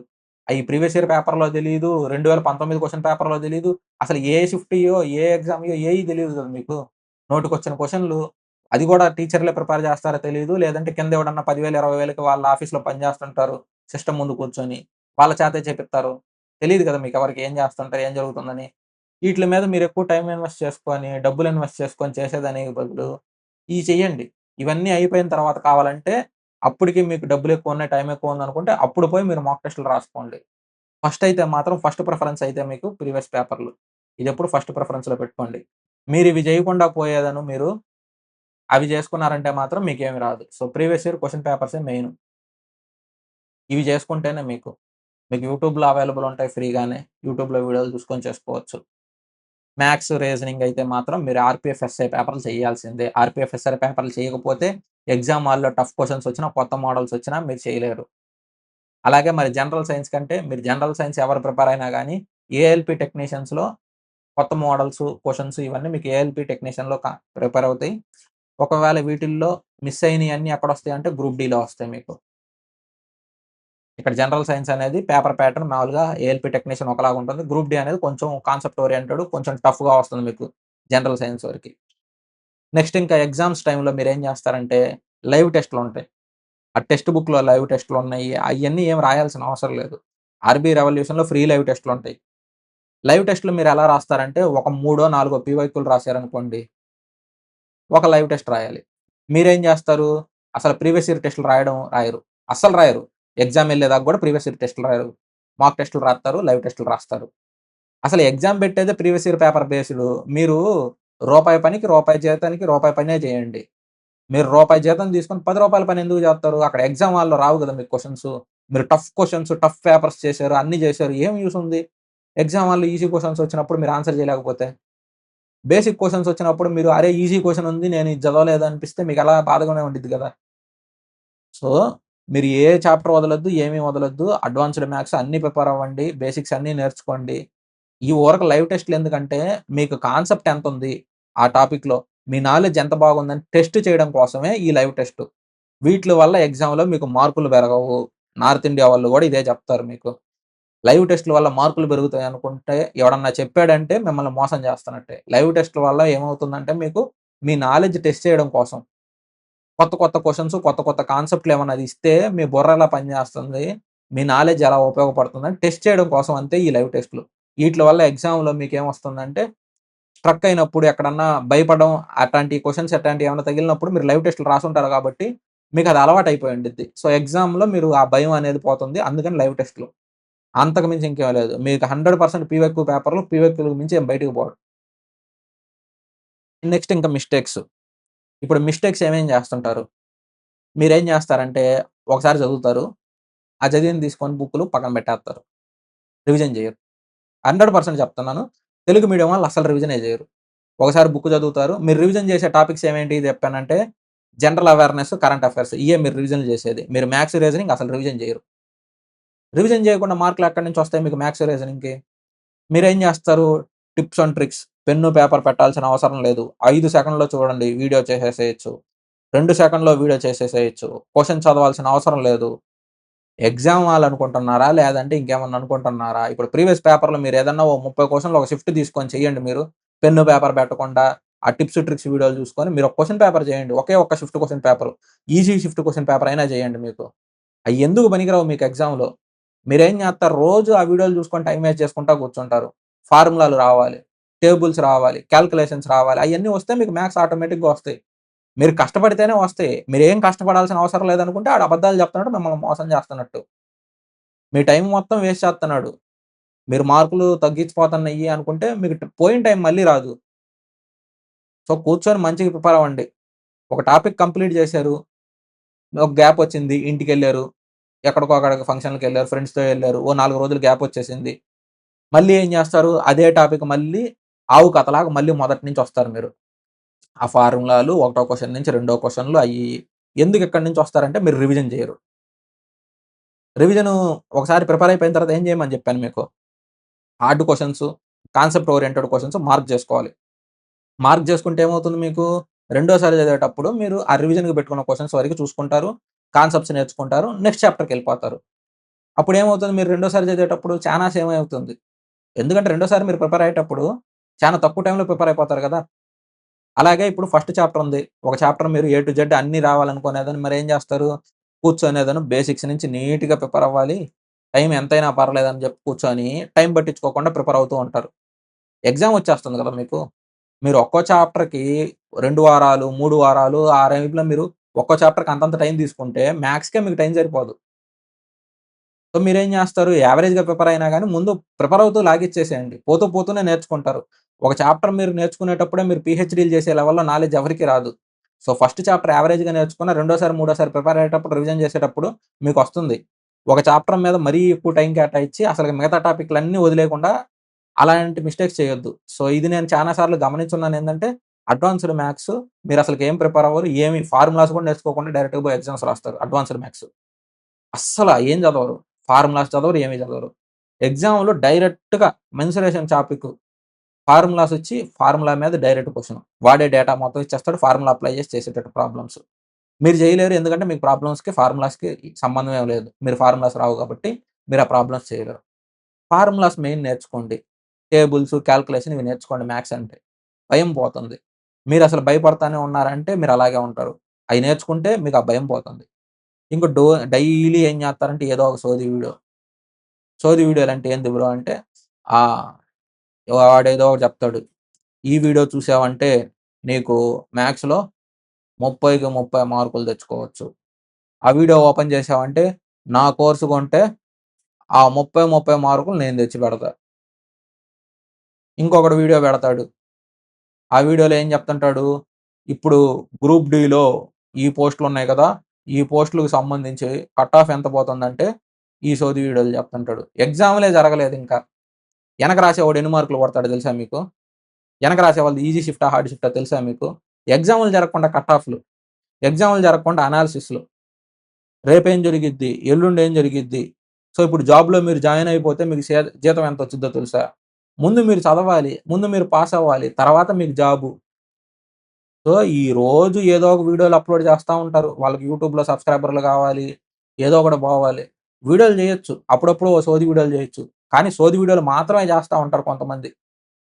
అయి ప్రీవియస్ ఇయర్ పేపర్‌లో తెలీదు. 2019 క్వెషన్ పేపర్‌లో తెలీదు. అసలు ఏ షిఫ్ట్‌యో, ఏ ఎగ్జామ్‌యో ఏయి తెలీదు కదా మీకు. నోటికొచ్చిన క్వెషన్‌లు అది కూడా టీచర్‌లే ప్రిపేర్ చేస్తారో తెలీదు. లేదంటే కింద ఎవడన్నా 10,000, 20,000కి వాళ్ళ ఆఫీస్‌లో పని చేస్తుంటారు. సిస్టమ్ ముందు కూర్చొని. వాళ్ళ చేతే చేపిత్తారు. తెలీదు కదా మీకెవరికీ ఏం చేస్తుంటారు, ఏం జరుగుతుందని. ఈట్లి మీద మీరెక్కువ టైమ్ ఇన్వెస్ట్ చేసుకొని, డబ్బులు ఇన్వెస్ట్ చేసుకొని చేసేదానికి బదులు ఇయి చెయ్యండి. ఇవన్నీ అయిపోయిన తర్వాత కావాలంటే అప్పటికి మీకు డబ్బులెక్కువున్నాయి, టైం ఎక్కువుందనుకుంటే అప్పుడు పోయి మీరు మాక్ టెస్ట్‌లు రాసుకోండి. ఫస్ట్ అయితే మాత్రం ఫస్ట్ ప్రిఫరెన్స్ అయితే మీకు ప్రీవియస్ పేపర్‌లు. ఇదెప్పుడు ఫస్ట్ ప్రిఫరెన్స్‌లో పెట్టుకోండి. మీరివి జేయకుండా పోయేదను మీరు అవి జేసుకున్నారంటే మాత్రం మీకేమి రాదు. సో, ప్రీవియస్ ఇయర్ క్వెషన్ పేపర్సే మెయిన్. ఇవి జేసుకుంటేనే మీకు యూట్యూబ్‌లో అవైలబుల్ ఉంటాయి ఫ్రీగానే. యూట్యూబ్‌లో వీడియోలు చూసుకొని చేసుకోవచ్చు. మ్యాథ్స్, రీజనింగ్ అయితే మాత్రం మీరు ఆర్‌పీఎఫ్-ఎస్ఐ పేపర్‌లు చేయాల్సిందే. ఆర్‌పీఎఫ్-ఎస్ఐ పేపర్‌లు చేయకపోతే ఎగ్జామ్ హాల్‌లో టఫ్ క్వెషన్స్ వచ్చినా, కొత్త మోడల్స్ వచ్చినా మీరు చేయలేరు. అలాగే మరి జనరల్ సైన్స్ కంటే మీరు జనరల్ సైన్స్ ఎవరు ప్రిపేర్ అయినా గాని ఏఎల్‌పీ టెక్నీషియన్స్‌లో కొత్త మోడల్స్, క్వెషన్స్ ఇవన్నీ మీకు ఏఎల్‌పీ టెక్నీషియన్‌లో ప్రిపేర్ అవుతాయి. ఒకవేళ వీటిల్లో మిస్ అయినయన్నీ ఎక్కడొస్తాయంటే గ్రూప్ డీలో వస్తాయి మీకు. ఇక్కడ జనరల్ సైన్స్ అనేది పేపర్ ప్యాటర్న్ మామూలుగా ఏఎల్‌పీ టెక్నీషియన్ ఒకలాగా ఉంటుంది. గ్రూప్ డి అనేది కొంచెం కాన్సెప్ట్ ఓరియెంటెడ్ కొంచెం టఫ్‌గా వస్తుంది మీకు జనరల్ సైన్స్ వరకి. నెక్స్ట్ ఇంకా ఎగ్జామ్స్ టైమ్‌లో మీరేం చేస్తారంటే లైవ్ టెస్ట్‌లుంటాయి. ఆ టెక్స్ట్ బుక్‌లో లైవ్ టెస్ట్‌లున్నయి. అయన్నీ ఏమి రాయాల్సిన అవసరం లేదు. ఆర్‌బీ రెవల్యూషన్‌లో ఫ్రీ లైవ్ టెస్ట్‌లుంటాయి. లైవ్ టెస్ట్‌లు మీరెలా రాస్తారంటే ఒక మూడో, నాలుగో పీవైక్యూలు రాసారనుకోండి, ఒక లైవ్ టెస్ట్ రాయాలి. మీరేం జేస్తారు, అసలు ప్రీవియస్ ఇయర్ టెస్ట్‌లు రాయరు. అస్సలు రాయరు. ఎగ్జామ్ ఎళ్ళేదాకా గూడా ప్రీవియస్ ఇయర్ టెస్ట్‌లు రాయరు. మాక్ టెస్ట్‌లు రాత్తారు, లైవ్ టెస్ట్‌లు రాస్తారు. అసలు ఎగ్జామ్ పెట్టేదే ప్రీవియస్ ఇయర్ పేపర్ బేస్డ్. మీరు రూపాయి పనికి, రూపాయి జీతానికి, రూపాయి పనే జేయండి. మీరు రూపాయి జీతం తీసుకొని రూ. 10 పని ఎందుకు జేత్తారు? అక్కడ ఎగ్జామ్ హాల్‌లో రావు గదా! మీకు క్వెషన్స్. మీరు టఫ్ క్వెషన్స్, టఫ్ పేపర్స్ చేశారు, అన్నీ జేశారు. ఏం యూజ్ ఉంది? ఎగ్జామ్ హాల్‌లో ఈజీ క్వెషన్స్ వచ్చినప్పుడు మీరు ఆన్సర్ జేయలేకపోతే? బేసిక్ క్వెషన్స్ వచ్చినప్పుడు మీరు అరే! ఈజీ క్వెషన్ ఉంది. నేను ఇది చదవలేదు అనిపిస్తే మీకలా బాధగానే ఉండిద్ది గదా! సో, మీరు ఏ చాప్టర్ వదలొద్దు, ఏమి వదలొద్దు. అడ్వాన్స్‌డ్ మ్యాథ్స్ అన్నీ ప్రిపేర్ అవ్వండి. బేసిక్స్ అన్నీ నేర్చుకోండి. ఈ ఊరక లైవ్ టెస్ట్‌లు ఎందుకంటే, మీకు కాన్సెప్ట్ ఎంతుంది ఆ టాపిక్‌లో, మీ నాలెడ్జ్ ఎంత బాగుందని టెస్ట్ చేయడం కోసమే ఈ లైవ్ టెస్ట్. వీట్లి వల్ల ఎగ్జామ్‌లో మీకు మార్కులు పెరగవు. నార్త్ ఇండియా వాళ్ళు గూడా ఇదే చెప్తారు మీకు. లైవ్ టెస్ట్‌ల వల్ల మార్కులు పెరుగుతాయనుకుంటే, ఎవడన్నా చెప్పాడంటే మిమ్మల్ని మోసం చేస్తున్నట్టే. లైవ్ టెస్ట్‌ల వల్ల ఏమవుతుందంటే మీకు, మీ నాలెడ్జ్ టెస్ట్ చేయడం కోసం. కొత్త కొత్త క్వెషన్స్, కొత్త కొత్త కాన్సెప్ట్‌లు ఏమన్నా ఇస్తే మీ బుర్ర ఎలా పనిచేస్తుంది, మీ నాలెడ్జ్ ఎలా ఉపయోగపడుతుందని టెస్ట్ చేయడం కోసం అంతే ఈ లైవ్ టెస్ట్‌లు. ఈట్లి వల్ల ఎగ్జామ్‌లో మీకేమొస్తుందంటే, స్ట్రక్ అయినప్పుడు ఎక్కడన్నా భయపడడం, అట్లాంటి క్వెషన్స్ అట్లాంటివి ఏమన్నా తగిలినప్పుడు మీరు లైవ్ టెస్ట్‌లు రాసుంటారు కాబట్టి, మీకది అలవాటయిపోయి ఉండిద్ది. సో, ఎగ్జామ్‌లో మీరు ఆ భయం అనేది పోతుంది. అందుకని లైవ్ టెస్ట్‌లు. అంతకు మించి ఇంకేం లేదు. మీకు 100% పీవైక్యూ పేపర్‌లో పీవైక్యూ‌లకు మించి ఏం బయటికి పోడు. నెక్స్ట్ ఇంకా మిస్టేక్స్. ఇప్పుడు మిస్టేక్స్ ఏమేం చేస్తుంటారు? మీరేం చేస్తారంటే, ఒకసారి చదువుతారు. ఆ చదివింది తీసుకొని బుక్‌లు పక్కన పెట్టేత్తారు. రివిజన్ చేయరు. 100% చెప్తున్నాను. తెలుగు మీడియం వాళ్ళు అస్సలు రివిజనే చేయరు. ఒకసారి బుక్ చదువుతారు. మీరు రివిజన్ చేసే టాపిక్స్ ఏమేంటి చెప్పానంటే, జనరల్ అవేర్‌నెస్, కరెంట్ అఫైర్స్ ఇయ్యే మీరు రివిజన్‌లు చేసేది. మీరు మ్యాథ్స్, రీజనింగ్ అసలు రివిజన్ చేయరు. రివిజన్ చేయకుండా మార్కులు ఎక్కడి నుంచి వస్తాయి మీకు మ్యాథ్స్, రీజనింగ్‌కి? మీరేం జేస్తారు? Tips and tricks. Pen, paper పెట్టాల్సిన అవసరం లేదు. 5 సెకన్‌లో చూడండి వీడియో చేసేసేయొచ్చు. 2 సెకన్‌లో వీడియో చేసేసేయొచ్చు. క్వెషన్ చదవాల్సిన అవసరం లేదు. ఎగ్జామ్ హాల్ అనుకుంటున్నారా? లేదంటే ఇంకేమన్నా అనుకుంటున్నారా? ఇప్పుడు ప్రీవియస్ పేపర్‌లో మీరేదన్నా ఓ 30 క్వెషన్‌లు ఒక షిఫ్ట్ తీసుకొని చేయండి మీరు. పెన్ను, పేపర్ పెట్టకుండా ఆ టిప్స్, ట్రిక్స్ వీడియోలు చూసుకొని మీరు ఒక క్వెషన్ పేపర్ చేయండి. ఒకే ఒక్క shift question paper. Easy shift question paper అయినా చేయండి మీకు. అయ్యెందుకు పనికిరావు మీకు ఎగ్జామ్‌లో. మీరేం జేత్తారు రోజు ఆ వీడియోలు చూసుకొని టైమ్ వేస్ట్ చేసుకుంటా కూర్చుంటారు. ఫార్ములాలు రావాలి, టేబుల్స్ రావాలి, కాలిక్యులేషన్స్ రావాలి. అయన్నీ వస్తే మీకు మ్యాథ్స్ ఆటోమేటిక్‌గా వస్తాయి. మీరు కష్టపడితేనే వస్తాయి. మీరేం కష్టపడాల్సిన అవసరం లేదనుకుంటే ఆడు అబద్దాలు చెప్తున్నాడు, మిమ్మల్ని మోసం చేస్తున్నట్టు. మీ టైం మొత్తం వేస్ట్ చేత్తన్నాడు. మీరు మార్కులు తగ్గించిపోతున్నాయి అనుకుంటే మీకు పోయిన టైం మళ్ళీ రాదు. సో, కూర్చొని మంచిగా ప్రిపేర్ అవ్వండి. ఒక టాపిక్ కంప్లీట్ చేశారు. ఒక గ్యాప్ వచ్చింది. ఇంటికెళ్లారు. ఎక్కడికో అక్కడికి ఫంక్షన్‌లకెళ్లారు. ఫ్రెండ్స్‌తో ఎళ్లారు. ఓ 4 రోజులు గ్యాప్ వచ్చేసింది. మళ్ళీ ఏం జేస్తారు? అదే టాపిక్ మళ్ళీ ఆవు కథలాగా మళ్ళీ మొదటి నుంచి వస్తారు మీరు. ఆ ఫార్ములాలు ఒకటో క్వెషన్ నుంచి రెండో క్వెషన్‌లు అయ్యి ఎందుకు ఇక్కడి నుంచి వస్తారంటే మీరు రివిజన్ చేయరు. రివిజను ఒకసారి ప్రిపేర్ అయిపోయిన తర్వాత ఏం చేయమని చెప్పాను మీకు? Hard questions, concept oriented questions mark జేసుకోవాలి. మార్క్ జేసుకుంటే ఏమవుతుంది మీకు? రెండోసారి చదివేటప్పుడు మీరు ఆ రివిజన్‌కి పెట్టుకున్న క్వెషన్స్ వరకు చూసుకుంటారు. కాన్సెప్ట్స్ నేర్చుకుంటారు. నెక్స్ట్ చాప్టర్‌కెళ్ళిపోతారు. అప్పుడేమవుతుంది మీరు రెండోసారి చదివేటప్పుడు చానా సేమ్ అవుతుంది. ఎందుకంటే రెండోసారి మీరు ప్రిపేర్ అయ్యేటప్పుడు చానా తక్కువ టైమ్‌లో ప్రిపేర్ అయిపోతారు గదా! అలాగే ఇప్పుడు ఫస్ట్ చాప్టర్ ఉంది. ఒక చాప్టర్ మీరు ఏ టు జెడ్ అన్నీ రావాలనుకునేదాన్ని మరేం జేస్తారు? కూర్చొనేదను బేసిక్స్ నుంచి నీట్‌గా ప్రిపేర్ అవ్వాలి. టైం ఎంతైనా పర్లేదని జెప్పి కూర్చొని టైం పట్టించుకోకుండా ప్రిపేర్ అవుతూ ఉంటారు. ఎగ్జామ్ వచ్చేస్తుంది గదా మీకు. మీరు ఒక్కో చాప్టర్‌కి 2 వారాలు, 3 వారాలు ఆ టైంలో మీరు ఒక్కో చాప్టర్‌కి అంతంత టైం తీసుకుంటే మ్యాథ్స్‌కే మీకు టైం సరిపోదు. సో, మీరేం జేస్తారు యావరేజ్‌గా ప్రిపేర్ అయినా గాని ముందు ప్రిపేర్ అవుతూ లాగిచ్చేసేయండి. పోతూ పోతూనే నేర్చుకుంటారు. ఒక చాప్టర్ మీరు నేర్చుకునేటప్పుడే మీరు పీహెచ్‌డీలు చేసే లెవెల్‌లో నాలెడ్జ్ ఎవరికీ రాదు. సో, ఫస్ట్ చాప్టర్ యావరేజ్‌గా నేర్చుకున్న రెండోసారి, మూడోసారి ప్రిపేర్ అయ్యేటప్పుడు రివిజన్ చేసేటప్పుడు మీకొస్తుంది. ఒక చాప్టర్ మీద మరీ ఎక్కువ టైం కేటాయించి అసలు మిగతా టాపిక్‌లన్నీ వదిలేయకుండా అలాంటి మిస్టేక్స్ చేయొద్దు. సో, ఇది నేను చానా సార్లు గమనించున్నానేందంటే అడ్వాన్స్‌డ్ మ్యాథ్స్ మీరసలకి ఏం ప్రిపేర్ అవ్వరు. ఏమి ఫార్ములాస్ కూడా నేర్చుకోకుండా డైరెక్ట్‌గా పోయి ఎగ్జామ్స్ రాస్తారు అడ్వాన్స్‌డ్ మ్యాథ్స్. అస్సల ఏం చదవరు. ఫార్ములాస్ చదవరు, ఏమి చదవరు. ఎగ్జామ్‌లో డైరెక్ట్‌గా మెన్సురేషన్ టాపిక్ ఫార్ములాస్ వచ్చి ఫార్ములా మీద డైరెక్ట్ క్వెషన్. వాడే డేటా మొత్తం ఇచ్చేస్తాడు. ఫార్ములా అప్లై చేసి చేసేటట్టు ప్రాబ్లమ్స్. మీరు చేయలేరు. ఎందుకంటే మీకు ప్రాబ్లమ్స్‌కి, ఫార్ములాస్‌కి సంబంధం ఏమి లేదు. మీరు ఫార్ములాస్ రావు కాబట్టి మీరు ఆ ప్రాబ్లమ్స్ చేయలేరు. ఫార్ములాస్ మెయిన్ నేర్చుకోండి. టేబుల్స్, కాలిక్యులేషన్ ఇవి నేర్చుకోండి మ్యాథ్స్ అంటే. భయం పోతుంది. మీరసలు భయపడతానే ఉన్నారంటే మీరు అలాగే ఉంటారు. అయి నేర్చుకుంటే మీకు ఆ భయం పోతుంది. ఇంకో డైలీ ఏం చేస్తారంటే ఏదో ఒక సోది వీడియో. సోది వీడియోలంటే ఏంది బ్రో అంటే ఆహ్, వాడేదో ఒకటి చెప్తాడు. ఈ వీడియో చూసావంటే నీకు మ్యాథ్స్‌లో 30కి 30 మార్కులు తెచ్చుకోవచ్చు. ఆ వీడియో ఓపెన్ చేసావంటే నా కోర్స్ కొంటే ఆ 30 మార్కులు నేను తెచ్చిపెడతా. ఇంకొకడు వీడియో పెడతాడు. ఆ వీడియోలో ఏం చెప్తుంటాడు, ఇప్పుడు గ్రూప్ డీలో ఈ పోస్టులున్నాయి కదా! ఈ పోస్టులకు సంబంధించి కట్ ఆఫ్ ఎంత పోతుందంటే, ఈ సోది వీడియోలు చెప్తుంటాడు. ఎగ్జామ్‌లే జరగలేదింకా. ఎనక రాసేవాడు ఎన్ని మార్కులు కొడతాడో తెలుసా మీకు? ఎనక రాసేవాళ్ళది ఈజీ షిఫ్టా? హార్డ్ షిఫ్టా తెలుసా మీకు? ఎగ్జాములు జరగకుండా కట్ ఆఫ్‌లు, ఎగ్జాములు జరగకుండా అనాలిసిస్‌లు. రేపేం జరిగిద్ది? ఎల్లుండి ఏం జరిగిద్ది? సో, ఇప్పుడు జాబ్‌లో మీరు జాయిన్ అయిపోతే మీకు జీతం ఎంతొచ్చిద్దో తెలుసా? ముందు మీరు చదవాలి. ముందు మీరు పాస్ అవ్వాలి. తర్వాత మీకు జాబు. సో, ఈ రోజు ఏదో ఒక వీడియోలు అప్‌లోడ్ చేస్తా ఉంటారు. వాళ్ళకి యూట్యూబ్‌లో సబ్‌స్క్రైబర్‌లు కావాలి. ఏదో ఒకటి పోవాలి. వీడియోలు చేయొచ్చు. అప్పుడప్పుడు ఓ సోది వీడియోలు చేయొచ్చు. కానీ సోది వీడియోలు మాత్రమే చేస్తా ఉంటారు కొంతమంది.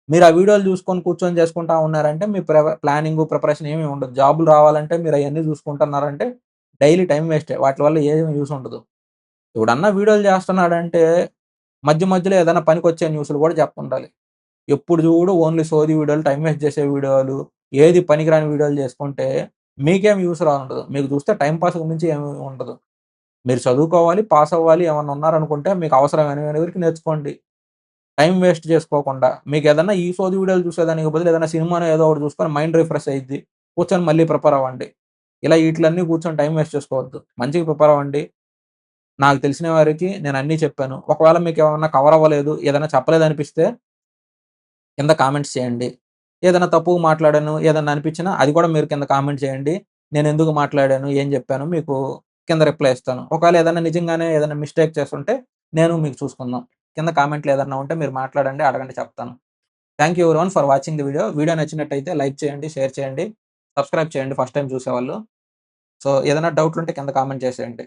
మీరు ఆ వీడియోలు చూసుకొని కూర్చొని చేసుకుంటా ఉన్నారంటే మీ ప్లానింగు, ప్రిపరేషన్ ఏమి ఉండదు. జాబ్‌లు రావాలంటే మీరు అయన్నీ చూసుకుంటున్నారంటే డైలీ టైమ్ వేస్టే. వాటి వల్ల ఏమి యూజ్ ఉండదు. ఎవడన్నా వీడియోలు చేస్తున్నాడంటే మధ్య మధ్యలో ఏదైనా పనికొచ్చే న్యూస్‌లు కూడా చెప్తుండాలి. ఎప్పుడు చూడు ఓన్లీ సోది వీడియోలు, టైమ్ వేస్ట్ చేసే వీడియోలు, ఏది పనికిరాని వీడియోలు చేసుకుంటే మీకేం యూజ్ ఉండదు. మీకు చూస్తే టైమ్ పాస్‌కి మించి ఏమి ఉండదు. మీరు చదువుకోవాలి, పాస్ అవ్వాలి ఏమన్నా ఉన్నారనుకుంటే మీకు అవసరమైన వరకు నేర్చుకోండి. టైమ్ వేస్ట్ చేసుకోకుండా. మీకేదన్నా ఈ సోది వీడియోలు చూసేదానికి బదులు ఏదైనా సినిమానో ఏదో ఒకటి చూసుకొని మైండ్ రిఫ్రెష్ అయిద్ది. కూర్చొని మళ్ళీ ప్రిపేర్ అవ్వండి. ఇలా ఈటిలన్నీ కూర్చొని టైమ్ వేస్ట్ చేసుకోవద్దు. మంచిగా ప్రిపేర్ అవ్వండి. నాకు తెలిసిన వారికి నేను అన్నీ చెప్పాను. ఒకవేళ మీకేమన్నా కవర్ అవ్వలేదు, ఏదైనా చెప్పలేదనిపిస్తే కింద కామెంట్స్ చేయండి. ఏదైనా తప్పుగా మాట్లాడాను, ఏదన్నా అనిపించినా అది కూడా మీరు కింద కామెంట్ చేయండి. నేనెందుకు మాట్లాడాను, ఏం చెప్పాను మీకు కింద రిప్లై ఇస్తాను. ఒకవేళ ఏదన్నా నిజంగానే ఏదైనా మిస్టేక్ చేసుంటే నేను మీకు చూసుకుందాం. కింద కామెంట్‌లో ఏదన్నా ఉంటే మీరు మాట్లాడండి, అడగండి చెప్తాను. Thank you everyone for watching the video. Video నచ్చినట్టయితే లైక్ చేయండి, షేర్ చేయండి, సబ్స్క్రైబ్ చేయండి ఫస్ట్ టైమ్ చూసేవాళ్ళు. సో, ఏదైనా డౌట్లుంటే కింద కామెంట్ చేసేయండి.